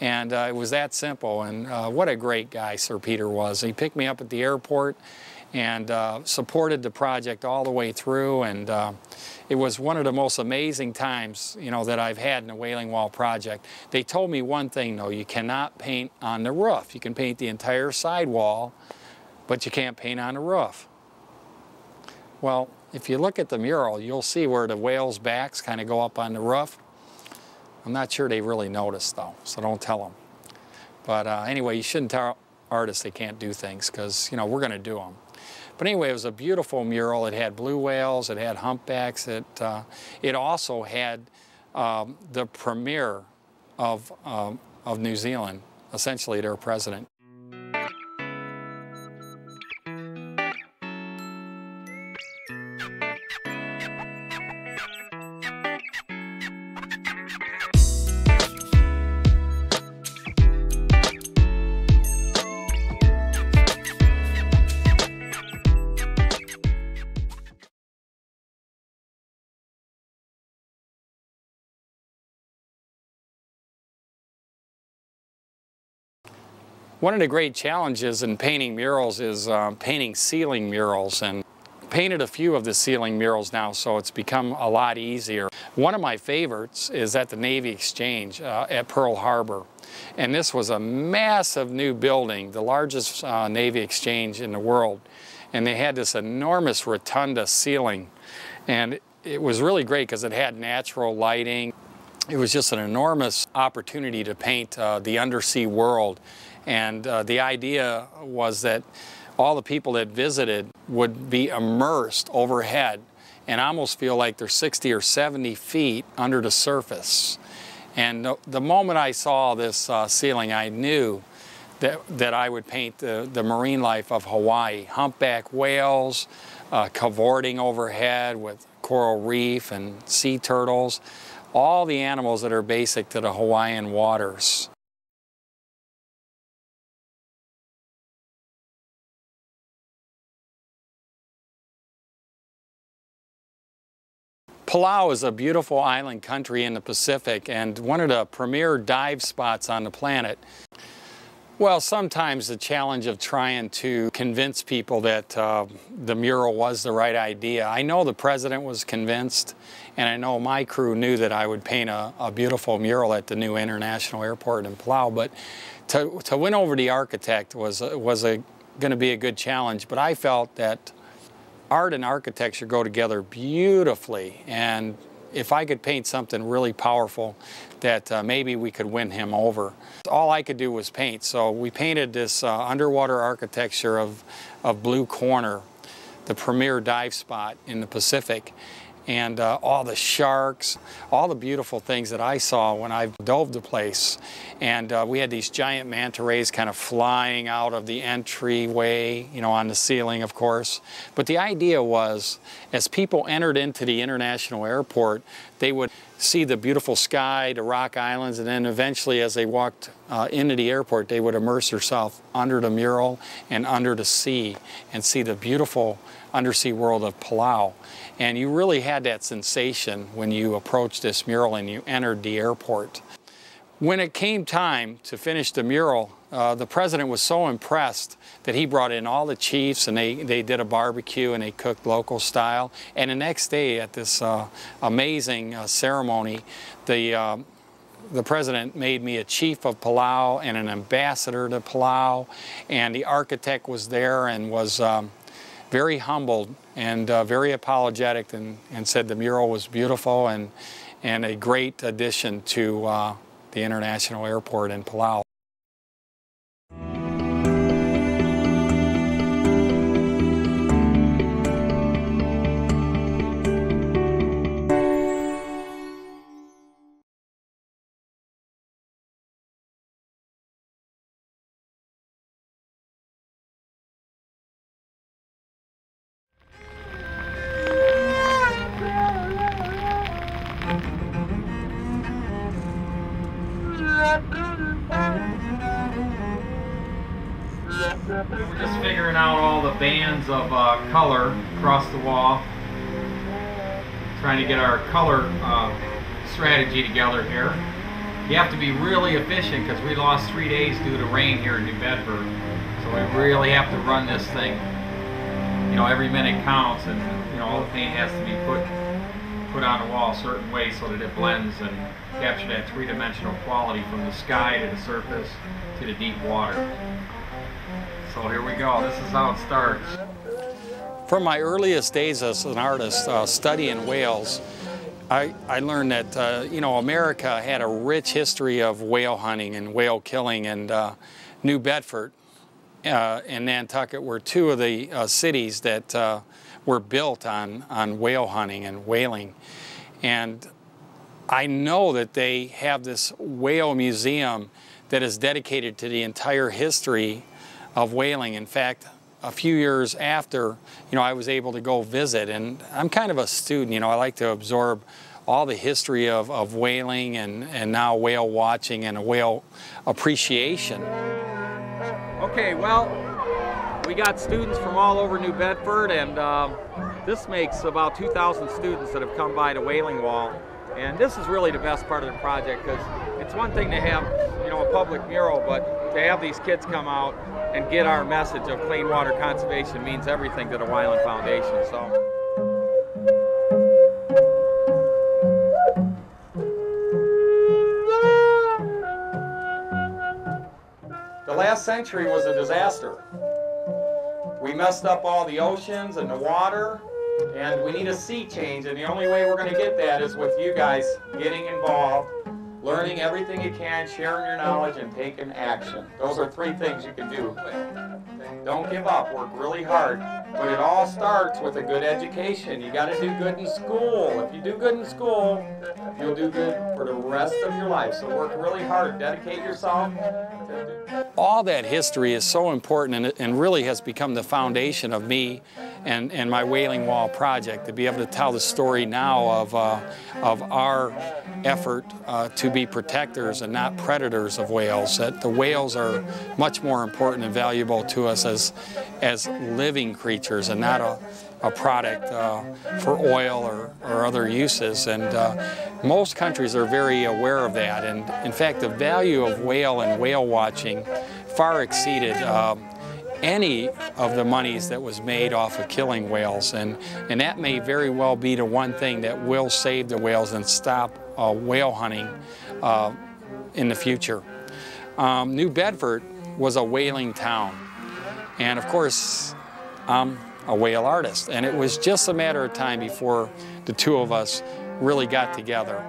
And it was that simple. And what a great guy Sir Peter was. He picked me up at the airport and supported the project all the way through. And it was one of the most amazing times, you know, that I've had in a whaling wall project. They told me one thing, though: you cannot paint on the roof. You can paint the entire side wall, but you can't paint on the roof. Well, if you look at the mural, you'll see where the whales' backs kind of go up on the roof. I'm not sure they really noticed, though, so don't tell them. But anyway, you shouldn't tell artists they can't do things, because, you know, we're going to do them. But anyway, it was a beautiful mural. It had blue whales, it had humpbacks, it also had the premier of New Zealand, essentially their president. One of the great challenges in painting murals is painting ceiling murals, and painted a few of the ceiling murals now, so it's become a lot easier. One of my favorites is at the Navy Exchange at Pearl Harbor. And this was a massive new building, the largest Navy Exchange in the world. And they had this enormous rotunda ceiling. And it was really great because it had natural lighting. It was just an enormous opportunity to paint the undersea world. And the idea was that all the people that visited would be immersed overhead and almost feel like they're 60 or 70 feet under the surface. And the moment I saw this ceiling, I knew that I would paint the marine life of Hawaii. Humpback whales, cavorting overhead with coral reef and sea turtles, all the animals that are basic to the Hawaiian waters. Palau is a beautiful island country in the Pacific and one of the premier dive spots on the planet. Well, sometimes the challenge of trying to convince people that the mural was the right idea. I know the president was convinced, and I know my crew knew that I would paint a beautiful mural at the new international airport in Palau, but to win over the architect was going to be a good challenge. But I felt that art and architecture go together beautifully, and if I could paint something really powerful, that maybe we could win him over. All I could do was paint, so we painted this underwater architecture of Blue Corner, the premier dive spot in the Pacific, and all the sharks, all the beautiful things that I saw when I dove the place. And we had these giant manta rays kind of flying out of the entryway, you know, on the ceiling, of course. But the idea was, as people entered into the international airport, they would see the beautiful sky, the rock islands, and then eventually as they walked into the airport, they would immerse themselves under the mural and under the sea and see the beautiful undersea world of Palau. And you really had that sensation when you approached this mural and you entered the airport. When it came time to finish the mural, the president was so impressed that he brought in all the chiefs, and they did a barbecue and they cooked local style. And the next day at this amazing ceremony, the president made me a chief of Palau and an ambassador to Palau, and the architect was there and was very humbled and very apologetic, and said the mural was beautiful and a great addition to the international airport in Palau. We're just figuring out all the bands of color across the wall. Trying to get our color strategy together here. You have to be really efficient because we lost 3 days due to rain here in New Bedford. So we really have to run this thing. You know, every minute counts, and you know, all the paint has to be put on the wall a certain way so that it blends and capture that three-dimensional quality from the sky to the surface to the deep water. So here we go. This is how it starts. From my earliest days as an artist studying whales, I learned that you know, America had a rich history of whale hunting and whale killing, and New Bedford and Nantucket were two of the cities that were built on whale hunting and whaling. And I know that they have this whale museum that is dedicated to the entire history of whaling. In fact, a few years after, you know, I was able to go visit, and I'm kind of a student, you know, I like to absorb all the history of whaling and now whale watching and whale appreciation. Okay, well, we got students from all over New Bedford, and this makes about 2,000 students that have come by the Whaling Wall. And this is really the best part of the project, because it's one thing to have, you know, a public mural, but to have these kids come out and get our message of clean water conservation means everything to the Weiland Foundation. So. The last century was a disaster. We messed up all the oceans and the water, and we need a sea change, and the only way we're going to get that is with you guys getting involved, learning everything you can, sharing your knowledge, and taking action. Those are 3 things you can do. Don't give up, work really hard, but it all starts with a good education. You got to do good in school. If you do good in school, you'll do good for the rest of your life. So work really hard, dedicate yourself. All that history is so important, and really has become the foundation of me and my Whaling Wall project, to be able to tell the story now of our effort to be protectors and not predators of whales, that the whales are much more important and valuable to us as living creatures and not a product for oil or other uses. And most countries are very aware of that. And in fact, the value of whale and whale watching far exceeded any of the monies that was made off of killing whales, and that may very well be the one thing that will save the whales and stop whale hunting in the future. New Bedford was a whaling town, and of course I'm a whale artist, and it was just a matter of time before the two of us really got together.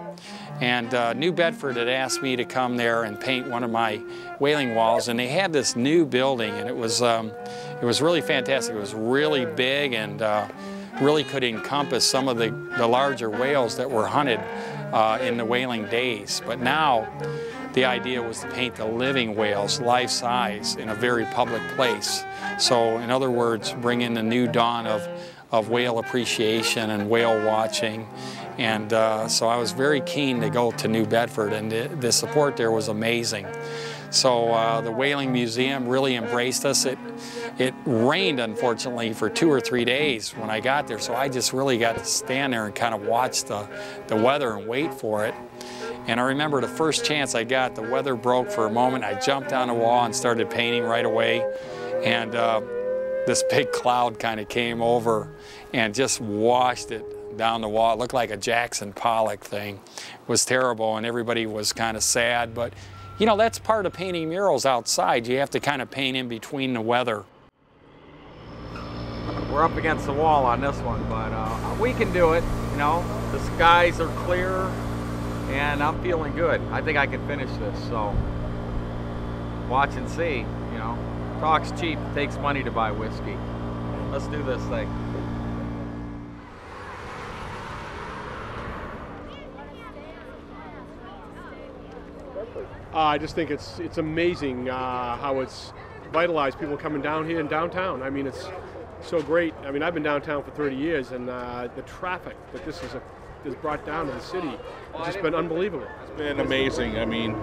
And New Bedford had asked me to come there and paint one of my whaling walls, and they had this new building, and it was really fantastic. It was really big and really could encompass some of the larger whales that were hunted in the whaling days. But now the idea was to paint the living whales life-size in a very public place. So in other words, bring in the new dawn of whale appreciation and whale watching. And so I was very keen to go to New Bedford, and the support there was amazing. So the Whaling Museum really embraced us. It rained, unfortunately, for 2 or 3 days when I got there, so I just really got to stand there and kind of watch the weather and wait for it. And I remember the first chance I got, the weather broke for a moment. I jumped on the wall and started painting right away. And this big cloud kind of came over and just washed it down the wall. It looked like a Jackson Pollock thing. It was terrible, and everybody was kind of sad. But, you know, that's part of painting murals outside. You have to kind of paint in between the weather. We're up against the wall on this one, but we can do it, you know. The skies are clear, and I'm feeling good. I think I can finish this, so watch and see, you know. Talk's cheap, it takes money to buy whiskey. Let's do this thing. I just think it's amazing how it's vitalized people coming down here in downtown. I mean, it's so great. I mean, I've been downtown for 30 years, and the traffic that this is brought down to the city has just been unbelievable. It's been amazing. I mean,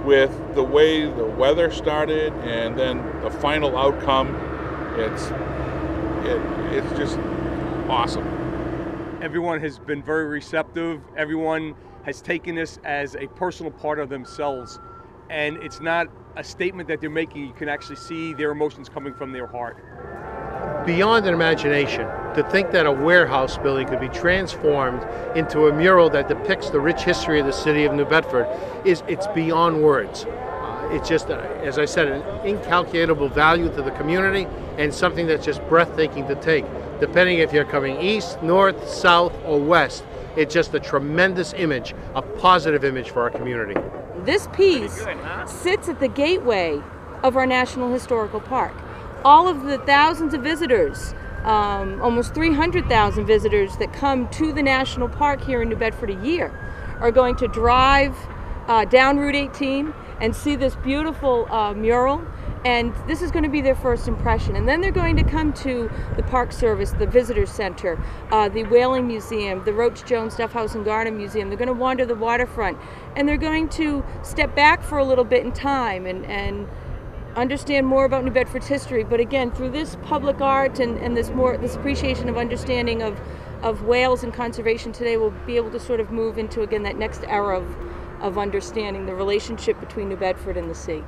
with the way the weather started and then the final outcome, it's just awesome. Everyone has been very receptive. Everyone has taken this as a personal part of themselves, and it's not a statement that they're making. You can actually see their emotions coming from their heart. Beyond an imagination, to think that a warehouse building could be transformed into a mural that depicts the rich history of the city of New Bedford it's beyond words. It's just, as I said, an incalculable value to the community and something that's just breathtaking to take. Depending if you're coming east, north, south, or west, it's just a tremendous image, a positive image for our community. This piece sits at the gateway of our National Historical Park. All of the thousands of visitors, almost 300,000 visitors that come to the National Park here in New Bedford a year, are going to drive down Route 18 and see this beautiful mural, and this is going to be their first impression. And then they're going to come to the Park Service, the Visitor Center, the Whaling Museum, the Roach Jones Duff House and Garden Museum. They're going to wander the waterfront, and they're going to step back for a little bit in time and understand more about New Bedford's history. But again, through this public art and this appreciation of understanding of whales and conservation today, we'll be able to sort of move into, again, that next era of understanding the relationship between New Bedford and the sea.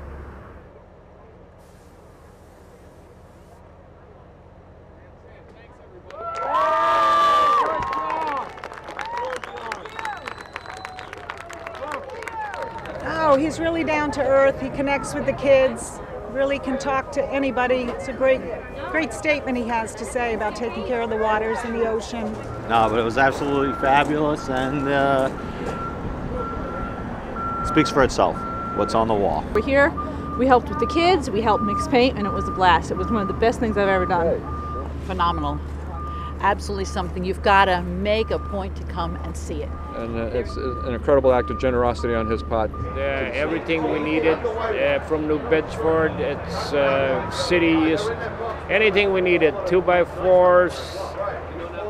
Oh, he's really down to earth. He connects with the kids, really can talk to anybody. It's a great statement he has to say about taking care of the waters and the ocean. No, but it was absolutely fabulous, and speaks for itself, what's on the wall. We're here, we helped with the kids, we helped mix paint, and it was a blast. It was one of the best things I've ever done. Phenomenal. Absolutely something you've got to make a point to come and see it. And it's an incredible act of generosity on his part. Everything we needed from New Bedford, its city, anything we needed, 2x4s,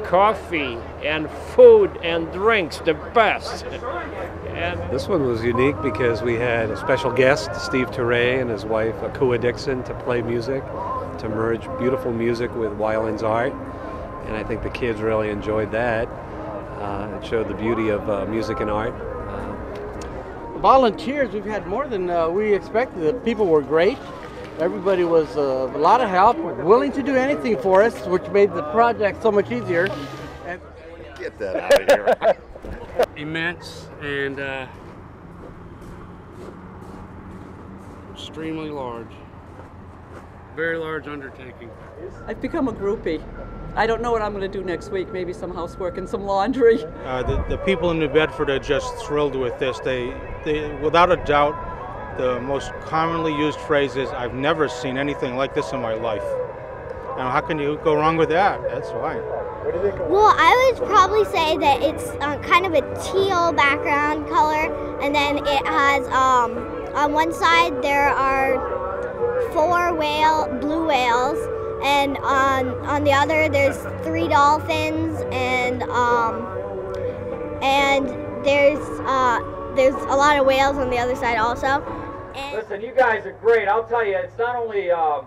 coffee and food and drinks, the best. And this one was unique because we had a special guest, Steve Teray, and his wife, Akua Dixon, to play music, to merge beautiful music with Weiland's art. And I think the kids really enjoyed that. It showed the beauty of music and art. Volunteers, we've had more than we expected. The people were great. Everybody was a lot of help, willing to do anything for us, which made the project so much easier. And get that out of here. Immense and extremely large. Very large undertaking. I've become a groupie. I don't know what I'm going to do next week. Maybe some housework and some laundry. The people in New Bedford are just thrilled with this. They without a doubt, the most commonly used phrase is, "I've never seen anything like this in my life." Now, how can you go wrong with that? That's fine. Well, I would probably say that it's kind of a teal background color, and then it has, on one side there are 4 blue whales, and on the other there's 3 dolphins, and there's a lot of whales on the other side also. Listen, you guys are great. I'll tell you, it's not only a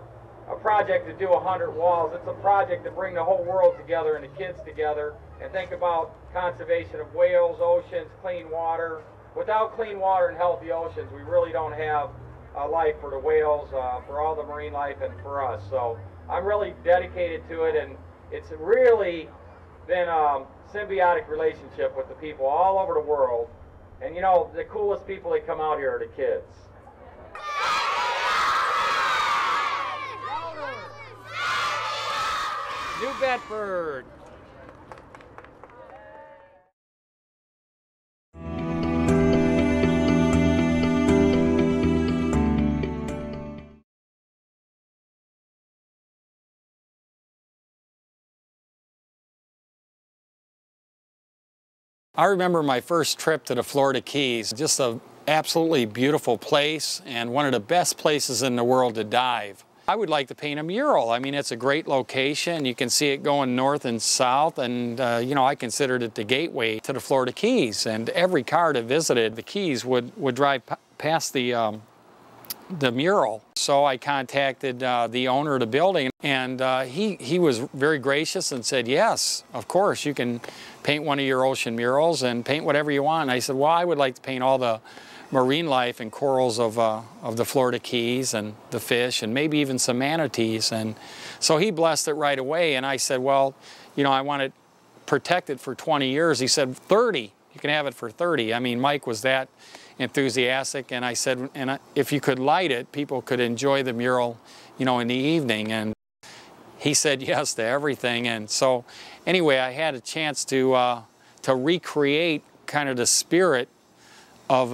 project to do 100 walls, it's a project to bring the whole world together and the kids together and think about conservation of whales, oceans, clean water. Without clean water and healthy oceans, we really don't have a life for the whales, for all the marine life, and for us. So I'm really dedicated to it, and it's really been a symbiotic relationship with the people all over the world. And you know, the coolest people that come out here are the kids. New Bedford. I remember my first trip to the Florida Keys, just an absolutely beautiful place and one of the best places in the world to dive. I would like to paint a mural. I mean, it's a great location. You can see it going north and south, and you know, I considered it the gateway to the Florida Keys, and every car that visited the Keys would drive past the mural. So I contacted the owner of the building, and he was very gracious and said, yes, of course, you can paint one of your ocean murals and paint whatever you want. And I said, well, I would like to paint all the marine life and corals of the Florida Keys and the fish and maybe even some manatees. And so he blessed it right away, and I said, well, you know, I want it protected for 20 years. He said, 30, you can have it for 30. I mean, Mike was that enthusiastic, and I said, and if you could light it, people could enjoy the mural, you know, in the evening. And he said yes to everything. And so anyway, I had a chance to recreate kind of the spirit of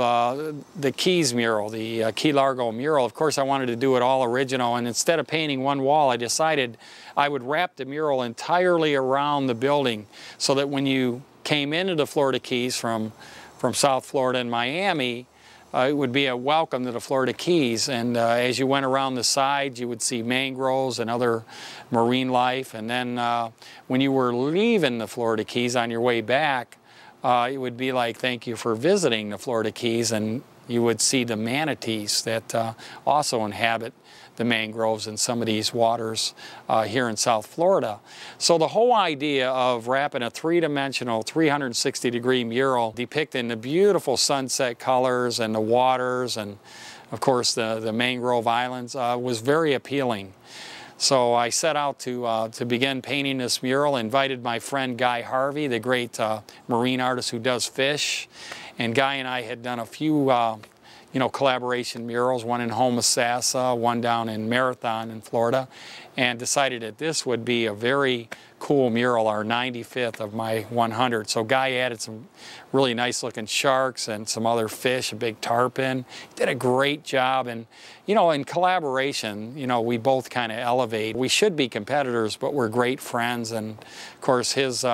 the Keys mural, the Key Largo mural. Of course, I wanted to do it all original, and instead of painting one wall, I decided I would wrap the mural entirely around the building so that when you came into the Florida Keys from South Florida and Miami, it would be a welcome to the Florida Keys. And as you went around the sides, you would see mangroves and other marine life. And then when you were leaving the Florida Keys on your way back, it would be like, thank you for visiting the Florida Keys, and you would see the manatees that also inhabit the mangroves in some of these waters here in South Florida. So the whole idea of wrapping a three-dimensional, 360-degree mural depicting the beautiful sunset colors and the waters and, of course, the mangrove islands was very appealing. So I set out to begin painting this mural, invited my friend Guy Harvey, the great marine artist who does fish. And Guy and I had done a few you know, collaboration murals, one in Homosassa, one down in Marathon in Florida, and decided that this would be a very cool mural, our 95th of my 100. So Guy added some really nice looking sharks and some other fish, a big tarpon. He did a great job, and you know, in collaboration, you know, we both kind of elevate. We should be competitors, but we're great friends, and of course his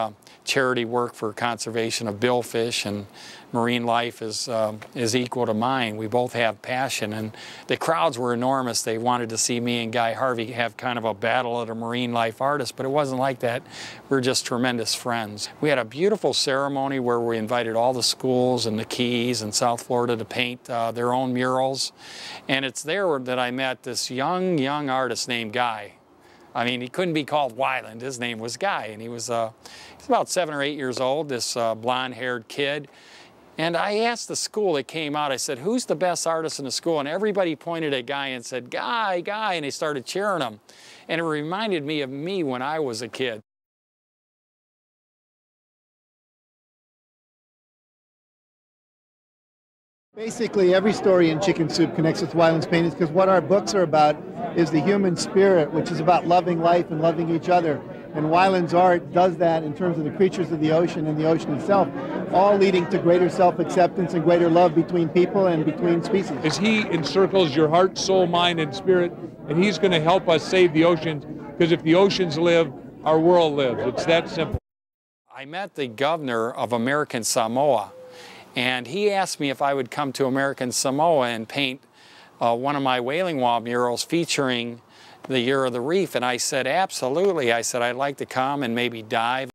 charity work for conservation of billfish and marine life is equal to mine. We both have passion, and the crowds were enormous. They wanted to see me and Guy Harvey have kind of a battle of the marine life artists, but it wasn't like that. We're just tremendous friends. We had a beautiful ceremony where we invited all the schools in the Keys and South Florida to paint their own murals, and it's there that I met this young artist named Guy. I mean, he couldn't be called Weiland. His name was Guy, and he was he's about 7 or 8 years old, this blonde-haired kid. And I asked the school that came out, I said, who's the best artist in the school? And everybody pointed at Guy and said, Guy, Guy, and they started cheering him. And it reminded me of me when I was a kid. Basically, every story in Chicken Soup connects with Weiland's paintings because what our books are about is the human spirit, which is about loving life and loving each other. And Weiland's art does that in terms of the creatures of the ocean and the ocean itself, all leading to greater self-acceptance and greater love between people and between species. As he encircles your heart, soul, mind, and spirit, and he's going to help us save the oceans, because if the oceans live, our world lives. It's that simple. I met the governor of American Samoa, and he asked me if I would come to American Samoa and paint one of my Wailing Wall murals featuring the Year of the Reef, and I said, absolutely. I said, I'd like to come and maybe dive.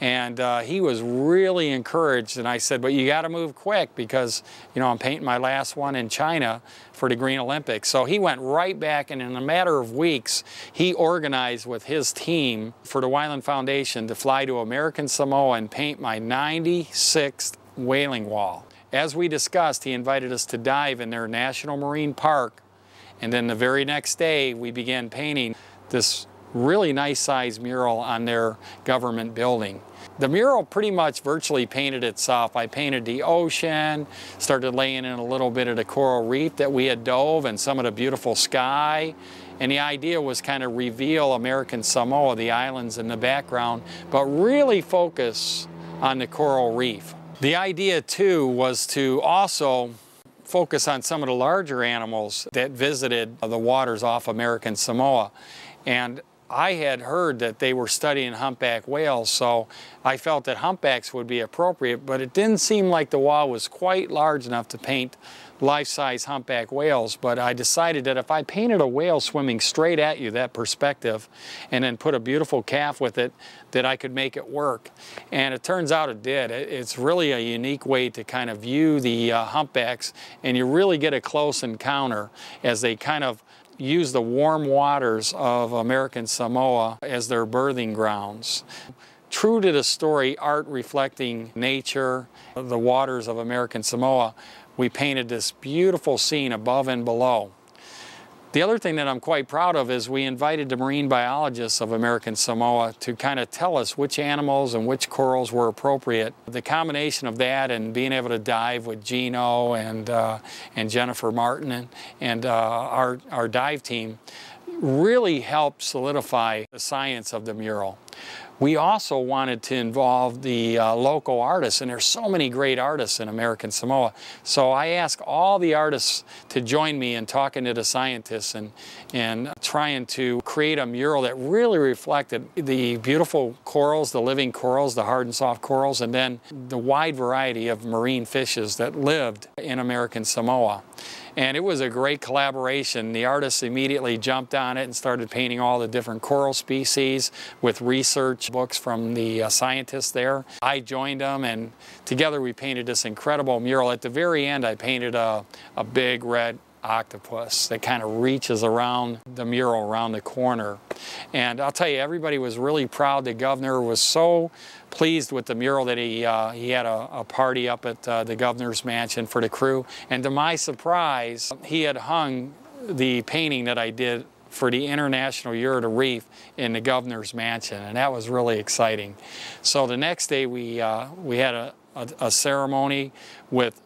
And he was really encouraged, and I said, but you got to move quick because, you know, I'm painting my last one in China for the Green Olympics. So he went right back, and in a matter of weeks, he organized with his team for the Weiland Foundation to fly to American Samoa and paint my 96th Wailing Wall. As we discussed, he invited us to dive in their National Marine Park. And then the very next day, we began painting this really nice sized mural on their government building. The mural pretty much virtually painted itself. I painted the ocean, started laying in a little bit of the coral reef that we had dove and some of the beautiful sky. And the idea was kind of reveal American Samoa, the islands in the background, but really focus on the coral reef. The idea too was to also focus on some of the larger animals that visited the waters off American Samoa. And I had heard that they were studying humpback whales, so I felt that humpbacks would be appropriate, but it didn't seem like the wall was quite large enough to paint life-size humpback whales. But I decided that if I painted a whale swimming straight at you, that perspective, and then put a beautiful calf with it, that I could make it work. And it turns out it did. It's really a unique way to kind of view the humpbacks, and you really get a close encounter as they kind of use the warm waters of American Samoa as their birthing grounds. True to the story, art reflecting nature, the waters of American Samoa, we painted this beautiful scene above and below. The other thing that I'm quite proud of is we invited the marine biologists of American Samoa to kind of tell us which animals and which corals were appropriate. The combination of that and being able to dive with Gino and Jennifer Martin and our dive team really helped solidify the science of the mural. We also wanted to involve the local artists, and there's so many great artists in American Samoa. So I asked all the artists to join me in talking to the scientists and trying to create a mural that really reflected the beautiful corals, the living corals, the hard and soft corals, and then the wide variety of marine fishes that lived in American Samoa. And it was a great collaboration. The artists immediately jumped on it and started painting all the different coral species with research books from the scientists there. I joined them, and together we painted this incredible mural. At the very end, I painted a big red octopus that kind of reaches around the mural, around the corner. And I'll tell you, everybody was really proud. The governor was so pleased with the mural that he had a party up at the governor's mansion for the crew. And to my surprise, he had hung the painting that I did for the International Year of the Reef in the governor's mansion, and that was really exciting. So the next day we had a ceremony with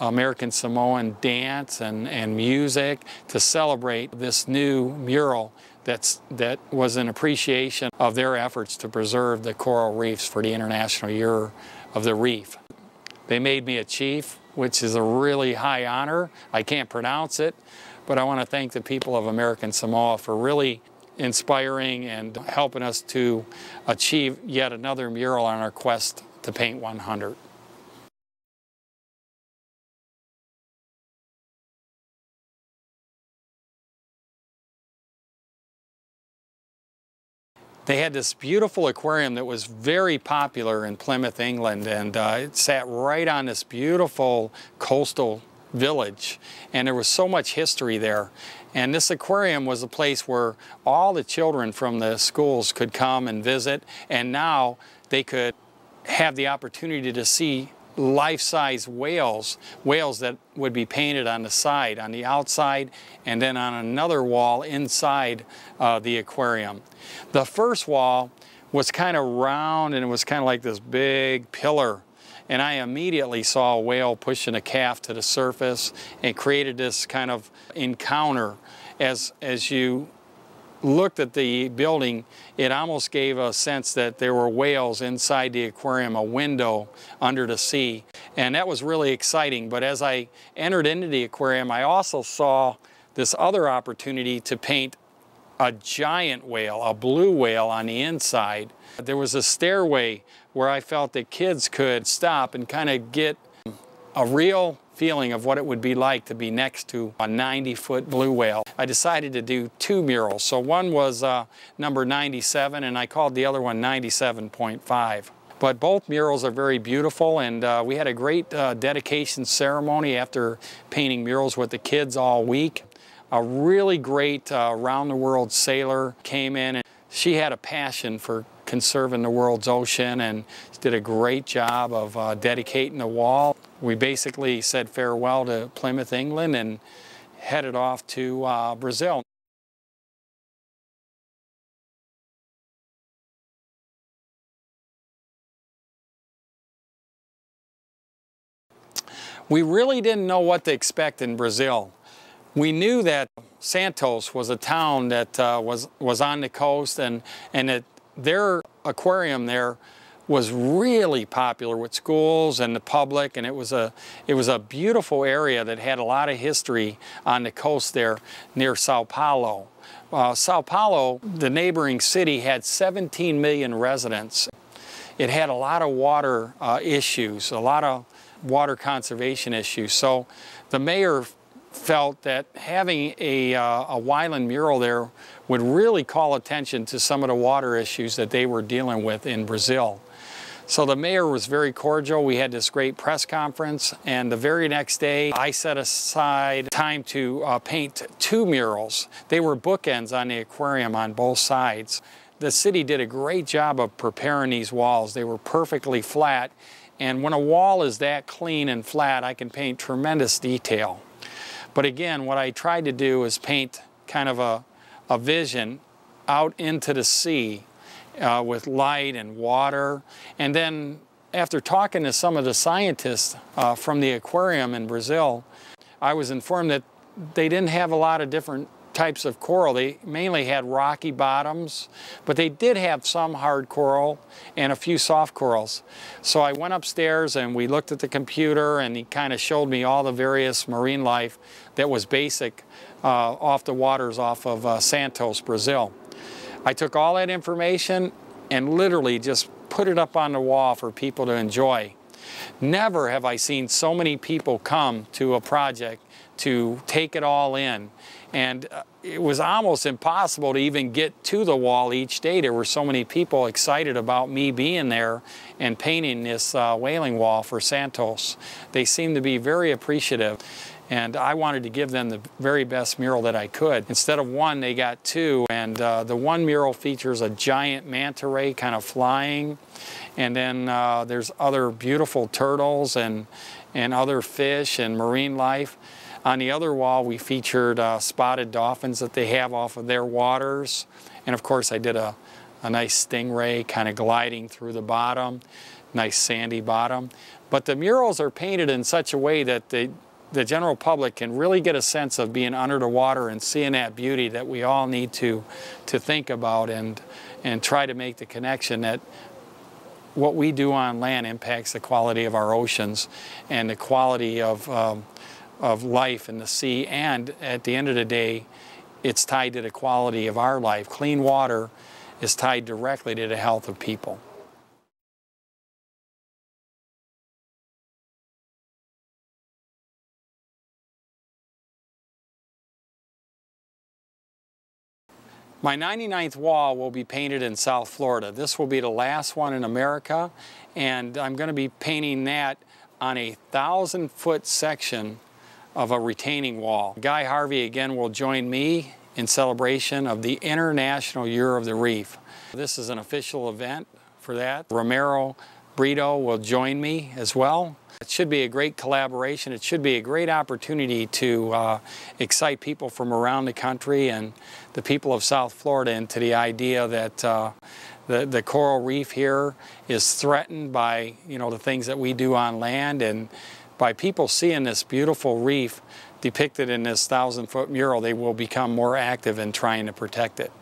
American Samoan dance and music to celebrate this new mural that was an appreciation of their efforts to preserve the coral reefs for the International Year of the Reef. They made me a chief, which is a really high honor. I can't pronounce it, but I want to thank the people of American Samoa for really inspiring and helping us to achieve yet another mural on our quest to paint 100. They had this beautiful aquarium that was very popular in Plymouth, England, and it sat right on this beautiful coastal village, and there was so much history there. And this aquarium was a place where all the children from the schools could come and visit, and now they could have the opportunity to see life-size whales that would be painted on the side, on the outside, and then on another wall inside the aquarium. The first wall was kind of round, and it was kind of like this big pillar. And I immediately saw a whale pushing a calf to the surface and created this kind of encounter. As you looked at the building, it almost gave a sense that there were whales inside the aquarium, a window under the sea. And that was really exciting. But as I entered into the aquarium, I also saw this other opportunity to paint a giant whale, a blue whale on the inside. There was a stairway where I felt that kids could stop and kind of get a real feeling of what it would be like to be next to a 90-foot blue whale. I decided to do 2 murals. So one was number 97, and I called the other one 97.5. But both murals are very beautiful, and we had a great dedication ceremony after painting murals with the kids all week. A really great round-the-world sailor came in, and she had a passion for conserving the world's ocean and did a great job of dedicating the wall. We basically said farewell to Plymouth, England, and headed off to Brazil. We really didn't know what to expect in Brazil. We knew that Santos was a town that was on the coast, and that their aquarium there was really popular with schools and the public, and it was a beautiful area that had a lot of history on the coast there near Sao Paulo. Sao Paulo, the neighboring city, had 17 million residents. It had a lot of water issues, a lot of water conservation issues. So the mayor felt that having a Weiland mural there would really call attention to some of the water issues that they were dealing with in Brazil. So the mayor was very cordial. We had this great press conference, and the very next day I set aside time to paint 2 murals. They were bookends on the aquarium on both sides. The city did a great job of preparing these walls. They were perfectly flat, and when a wall is that clean and flat, I can paint tremendous detail. But again, what I tried to do is paint kind of a vision out into the sea with light and water. And then after talking to some of the scientists from the aquarium in Brazil, I was informed that they didn't have a lot of different types of coral. They mainly had rocky bottoms, but they did have some hard coral and a few soft corals. So I went upstairs and we looked at the computer, and he kind of showed me all the various marine life that was basic off the waters off of Santos, Brazil. I took all that information and literally just put it up on the wall for people to enjoy. Never have I seen so many people come to a project to take it all in. And it was almost impossible to even get to the wall each day. There were so many people excited about me being there and painting this whaling wall for Santos. They seemed to be very appreciative, and I wanted to give them the very best mural that I could. Instead of 1, they got 2, and the 1 mural features a giant manta ray kind of flying, and then there's other beautiful turtles and other fish and marine life. On the other wall, we featured spotted dolphins that they have off of their waters. And of course, I did a nice stingray kind of gliding through the bottom, nice sandy bottom. But the murals are painted in such a way that the general public can really get a sense of being under the water and seeing that beauty that we all need to think about and try to make the connection that what we do on land impacts the quality of our oceans and the quality of life in the sea, and at the end of the day, it's tied to the quality of our life. Clean water is tied directly to the health of people. My 99th wall will be painted in South Florida. This will be the last one in America, and I'm going to be painting that on a 1,000-foot section of a retaining wall. Guy Harvey again will join me in celebration of the International Year of the Reef. This is an official event for that. Romero Brito will join me as well. It should be a great collaboration. It should be a great opportunity to excite people from around the country and the people of South Florida into the idea that the coral reef here is threatened by, you know, the things that we do on land, and by people seeing this beautiful reef depicted in this 1,000-foot mural, they will become more active in trying to protect it.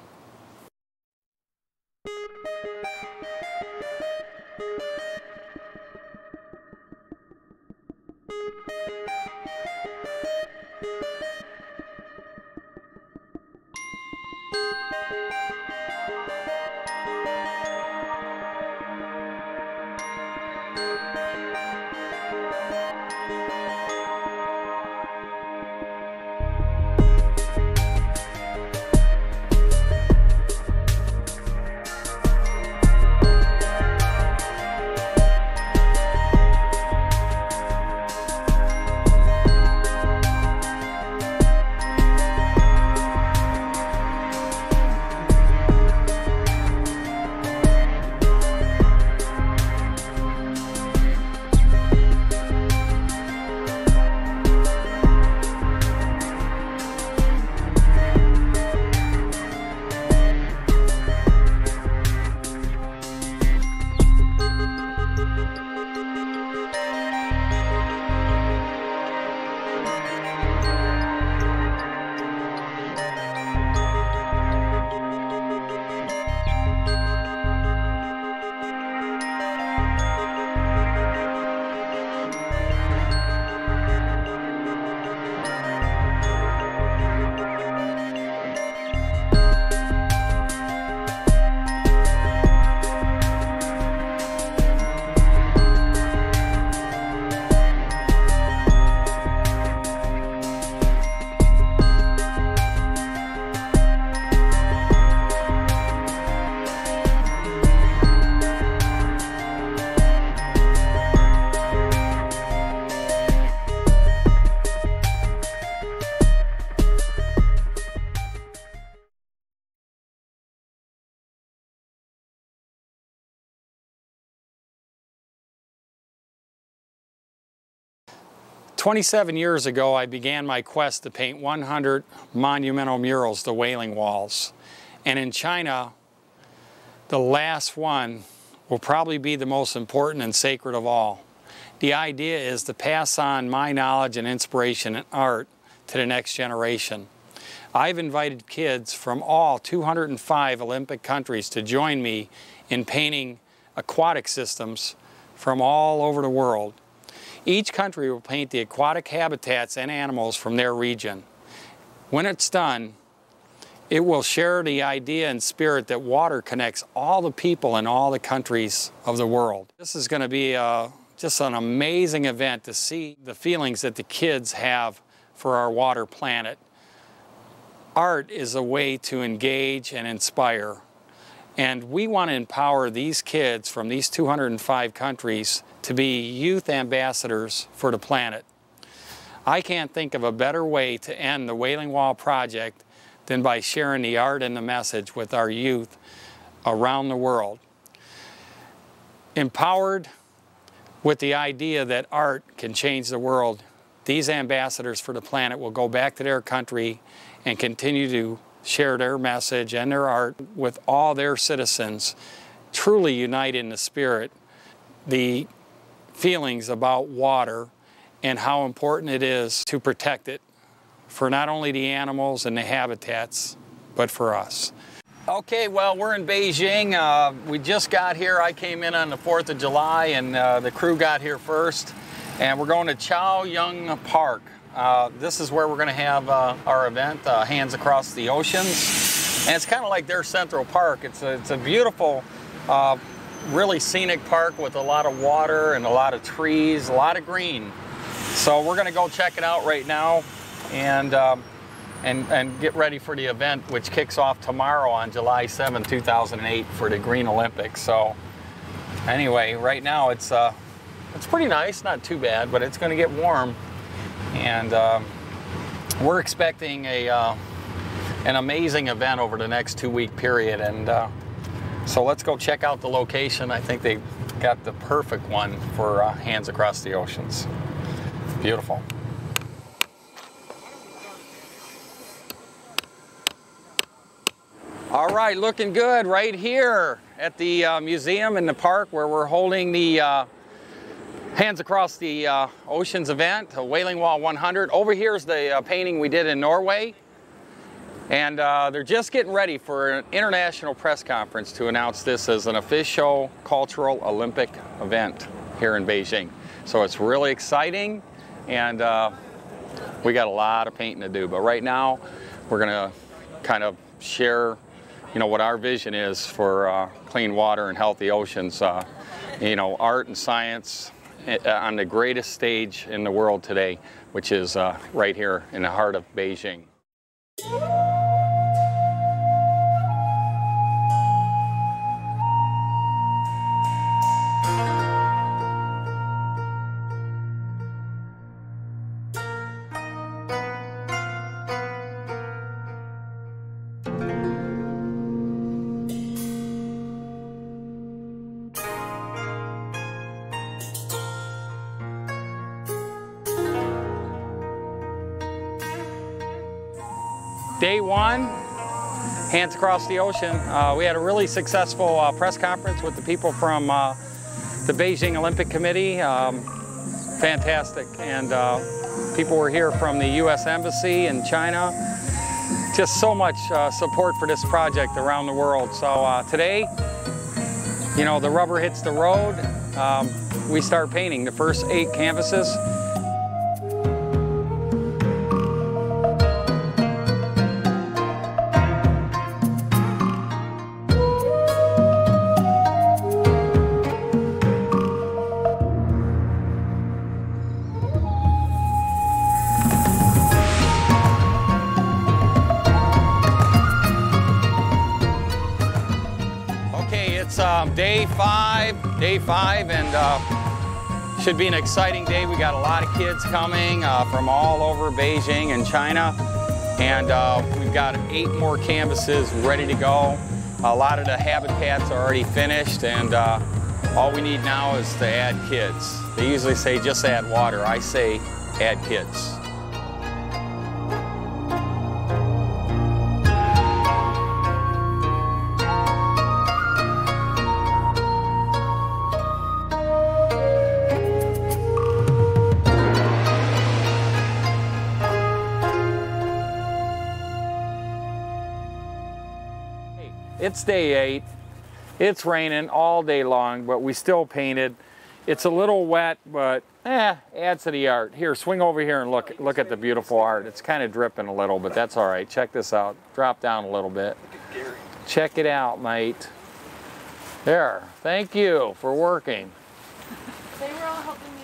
"27 years ago, I began my quest to paint 100 monumental murals to Wailing Walls. And in China, the last one will probably be the most important and sacred of all. The idea is to pass on my knowledge and inspiration in art to the next generation. I've invited kids from all 205 Olympic countries to join me in painting aquatic systems from all over the world. Each country will paint the aquatic habitats and animals from their region. When it's done, it will share the idea and spirit that water connects all the people in all the countries of the world. This is going to be just an amazing event to see the feelings that the kids have for our water planet. Art is a way to engage and inspire. And we want to empower these kids from these 205 countries to be youth ambassadors for the planet. I can't think of a better way to end the Wailing Wall Project than by sharing the art and the message with our youth around the world. Empowered with the idea that art can change the world, these ambassadors for the planet will go back to their country and continue to share their message and their art with all their citizens, truly unite in the spirit the feelings about water and how important it is to protect it for not only the animals and the habitats, but for us. Okay, well, we're in Beijing. We just got here. I came in on the 4th of July, and the crew got here first. And we're going to Chaoyang Park. This is where we're going to have our event, Hands Across the Oceans. And it's kind of like their Central Park. It's a beautiful, really scenic park with a lot of water and a lot of trees, a lot of green. So we're going to go check it out right now and get ready for the event, which kicks off tomorrow on July 7, 2008 for the Green Olympics. So anyway, right now it's pretty nice, not too bad, but it's going to get warm. And we're expecting an amazing event over the next 2-week period. And so let's go check out the location. I think they got the perfect one for Hands Across the Oceans. Beautiful. All right, looking good right here at the museum in the park where we're holding the Hands Across the Oceans event, Wailing Wall 100. Over here is the painting we did in Norway. And they're just getting ready for an international press conference to announce this as an official cultural Olympic event here in Beijing. So it's really exciting, and we got a lot of painting to do. But right now, we're gonna kind of share, you know, what our vision is for clean water and healthy oceans. You know, art and science on the greatest stage in the world today, which is right here in the heart of Beijing. Day one, Hands Across the Ocean. We had a really successful press conference with the people from the Beijing Olympic Committee. Fantastic. And people were here from the U.S. Embassy in China. Just so much support for this project around the world. So today, you know, the rubber hits the road. We start painting the first 8 canvases. Day five, and should be an exciting day. We got a lot of kids coming from all over Beijing and China, and we've got 8 more canvases ready to go. A lot of the habitats are already finished, and all we need now is to add kids. They usually say just add water. I say add kids. It's day 8. It's raining all day long, but we still painted. It's a little wet, but adds to the art. Here, swing over here and look at the beautiful art. It's kind of dripping a little, but that's all right. Check this out. Drop down a little bit. Check it out, mate. There. Thank you for working. They were all helping me.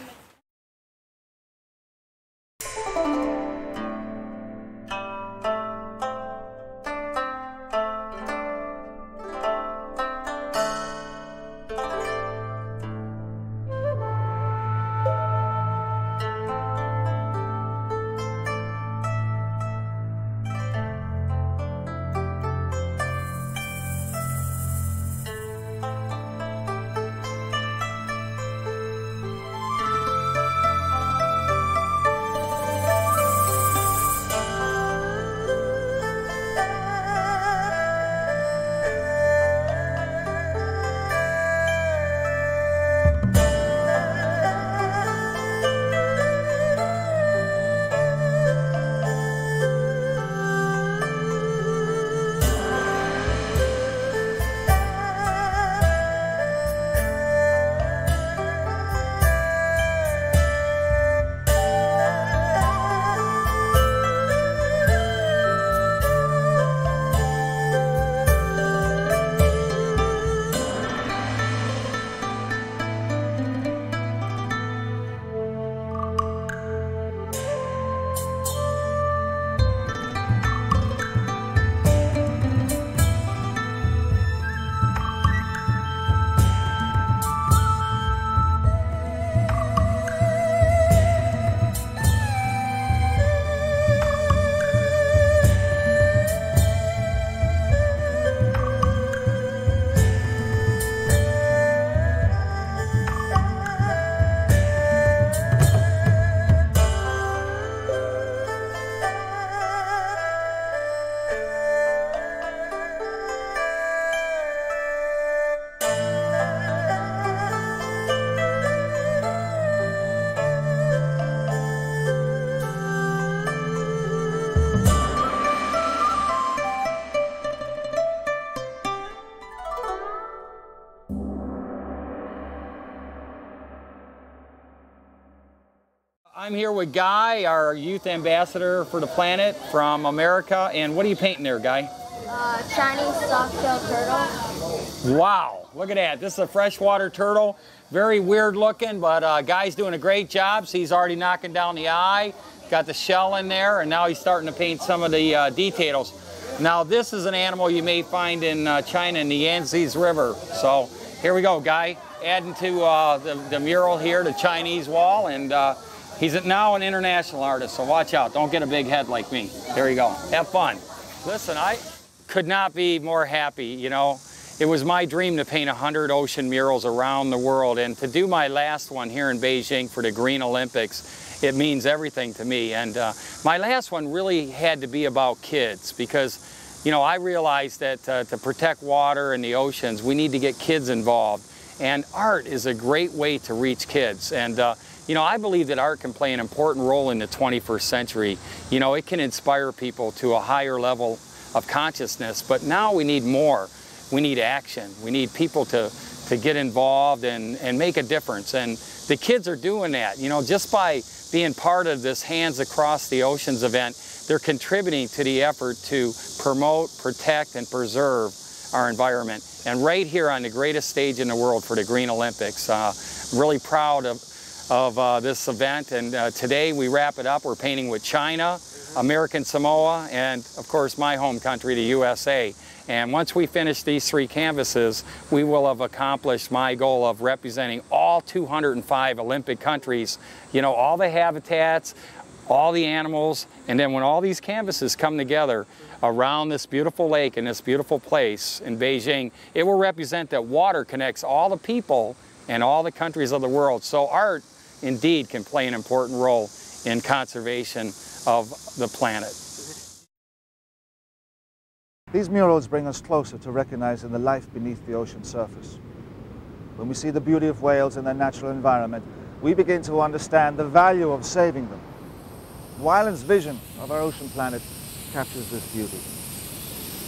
I'm here with Guy, our youth ambassador for the planet from America. And what are you painting there, Guy? Chinese soft-shell turtle. Wow, look at that. This is a freshwater turtle. Very weird looking, but Guy's doing a great job. So he's already knocking down the eye, got the shell in there, and now he's starting to paint some of the details. Now this is an animal you may find in China in the Yangtze River. So here we go, Guy, adding to the mural here, the Chinese wall, and he's now an international artist, so watch out. Don't get a big head like me. There you go. Have fun. Listen, I could not be more happy, you know. It was my dream to paint 100 ocean murals around the world, and to do my last one here in Beijing for the Green Olympics, it means everything to me. And my last one really had to be about kids because, you know, I realized that to protect water and the oceans, we need to get kids involved. And art is a great way to reach kids. And you know, I believe that art can play an important role in the 21st century. You know, it can inspire people to a higher level of consciousness, but now we need more. We need action. We need people to get involved and make a difference. And the kids are doing that. You know, just by being part of this Hands Across the Oceans event, they're contributing to the effort to promote, protect, and preserve our environment. And right here on the greatest stage in the world for the Green Olympics, really proud of this event. And today we wrap it up. We're painting with China, American Samoa, and of course my home country, the USA. And once we finish these 3 canvases, we will have accomplished my goal of representing all 205 Olympic countries, you know, all the habitats, all the animals, and then when all these canvases come together around this beautiful lake and this beautiful place in Beijing, it will represent that water connects all the people and all the countries of the world. So art indeed can play an important role in conservation of the planet. These murals bring us closer to recognizing the life beneath the ocean surface. When we see the beauty of whales in their natural environment, we begin to understand the value of saving them. Weiland's vision of our ocean planet captures this beauty.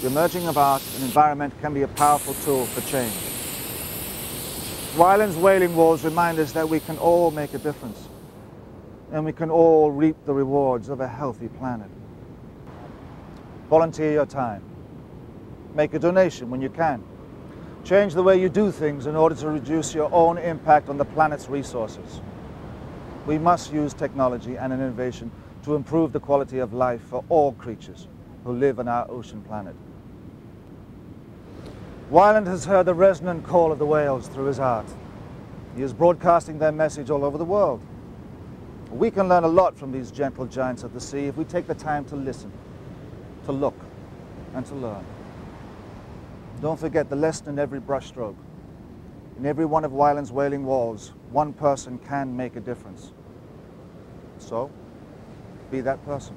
The emerging of art and environment can be a powerful tool for change. Weiland's whaling walls remind us that we can all make a difference, and we can all reap the rewards of a healthy planet. Volunteer your time. Make a donation when you can. Change the way you do things in order to reduce your own impact on the planet's resources. We must use technology and innovation to improve the quality of life for all creatures who live on our ocean planet. Weiland has heard the resonant call of the whales through his art. He is broadcasting their message all over the world. We can learn a lot from these gentle giants of the sea if we take the time to listen, to look, and to learn. Don't forget the lesson in every brushstroke. In every one of Weiland's whaling walls, one person can make a difference. So, be that person.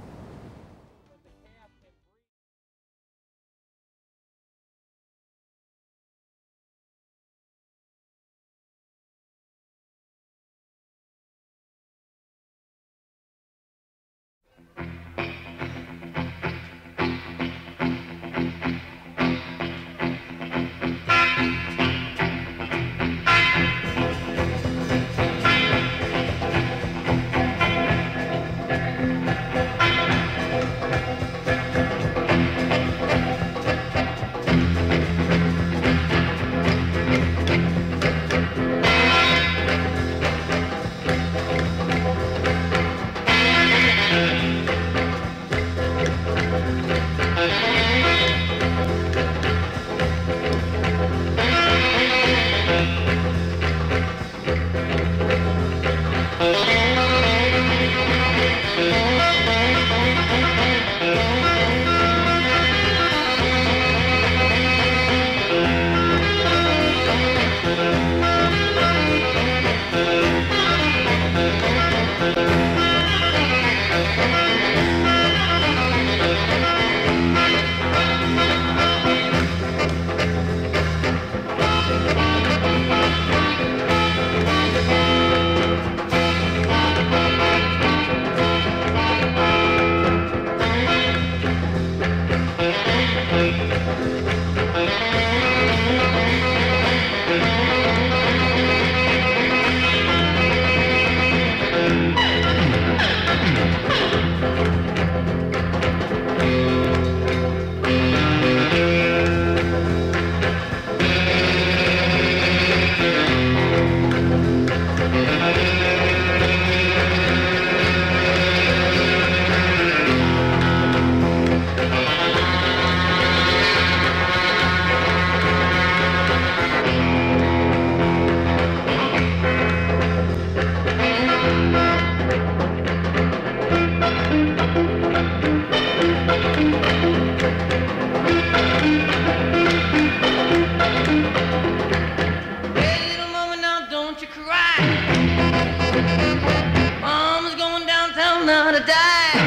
Hey, little mama, now don't you cry. Mama's going downtown now to die.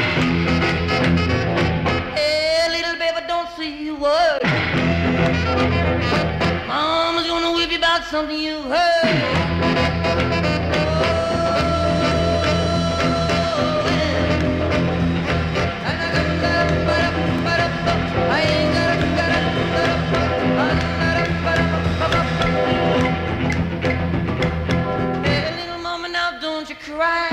Hey, little baby, don't say a word. Mama's gonna whip you about something you heard. Cry.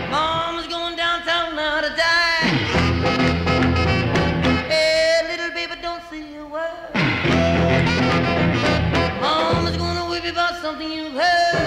Mama's going downtown now to die. Hey, little baby, don't say a word. Mama's gonna whip you about something you've heard.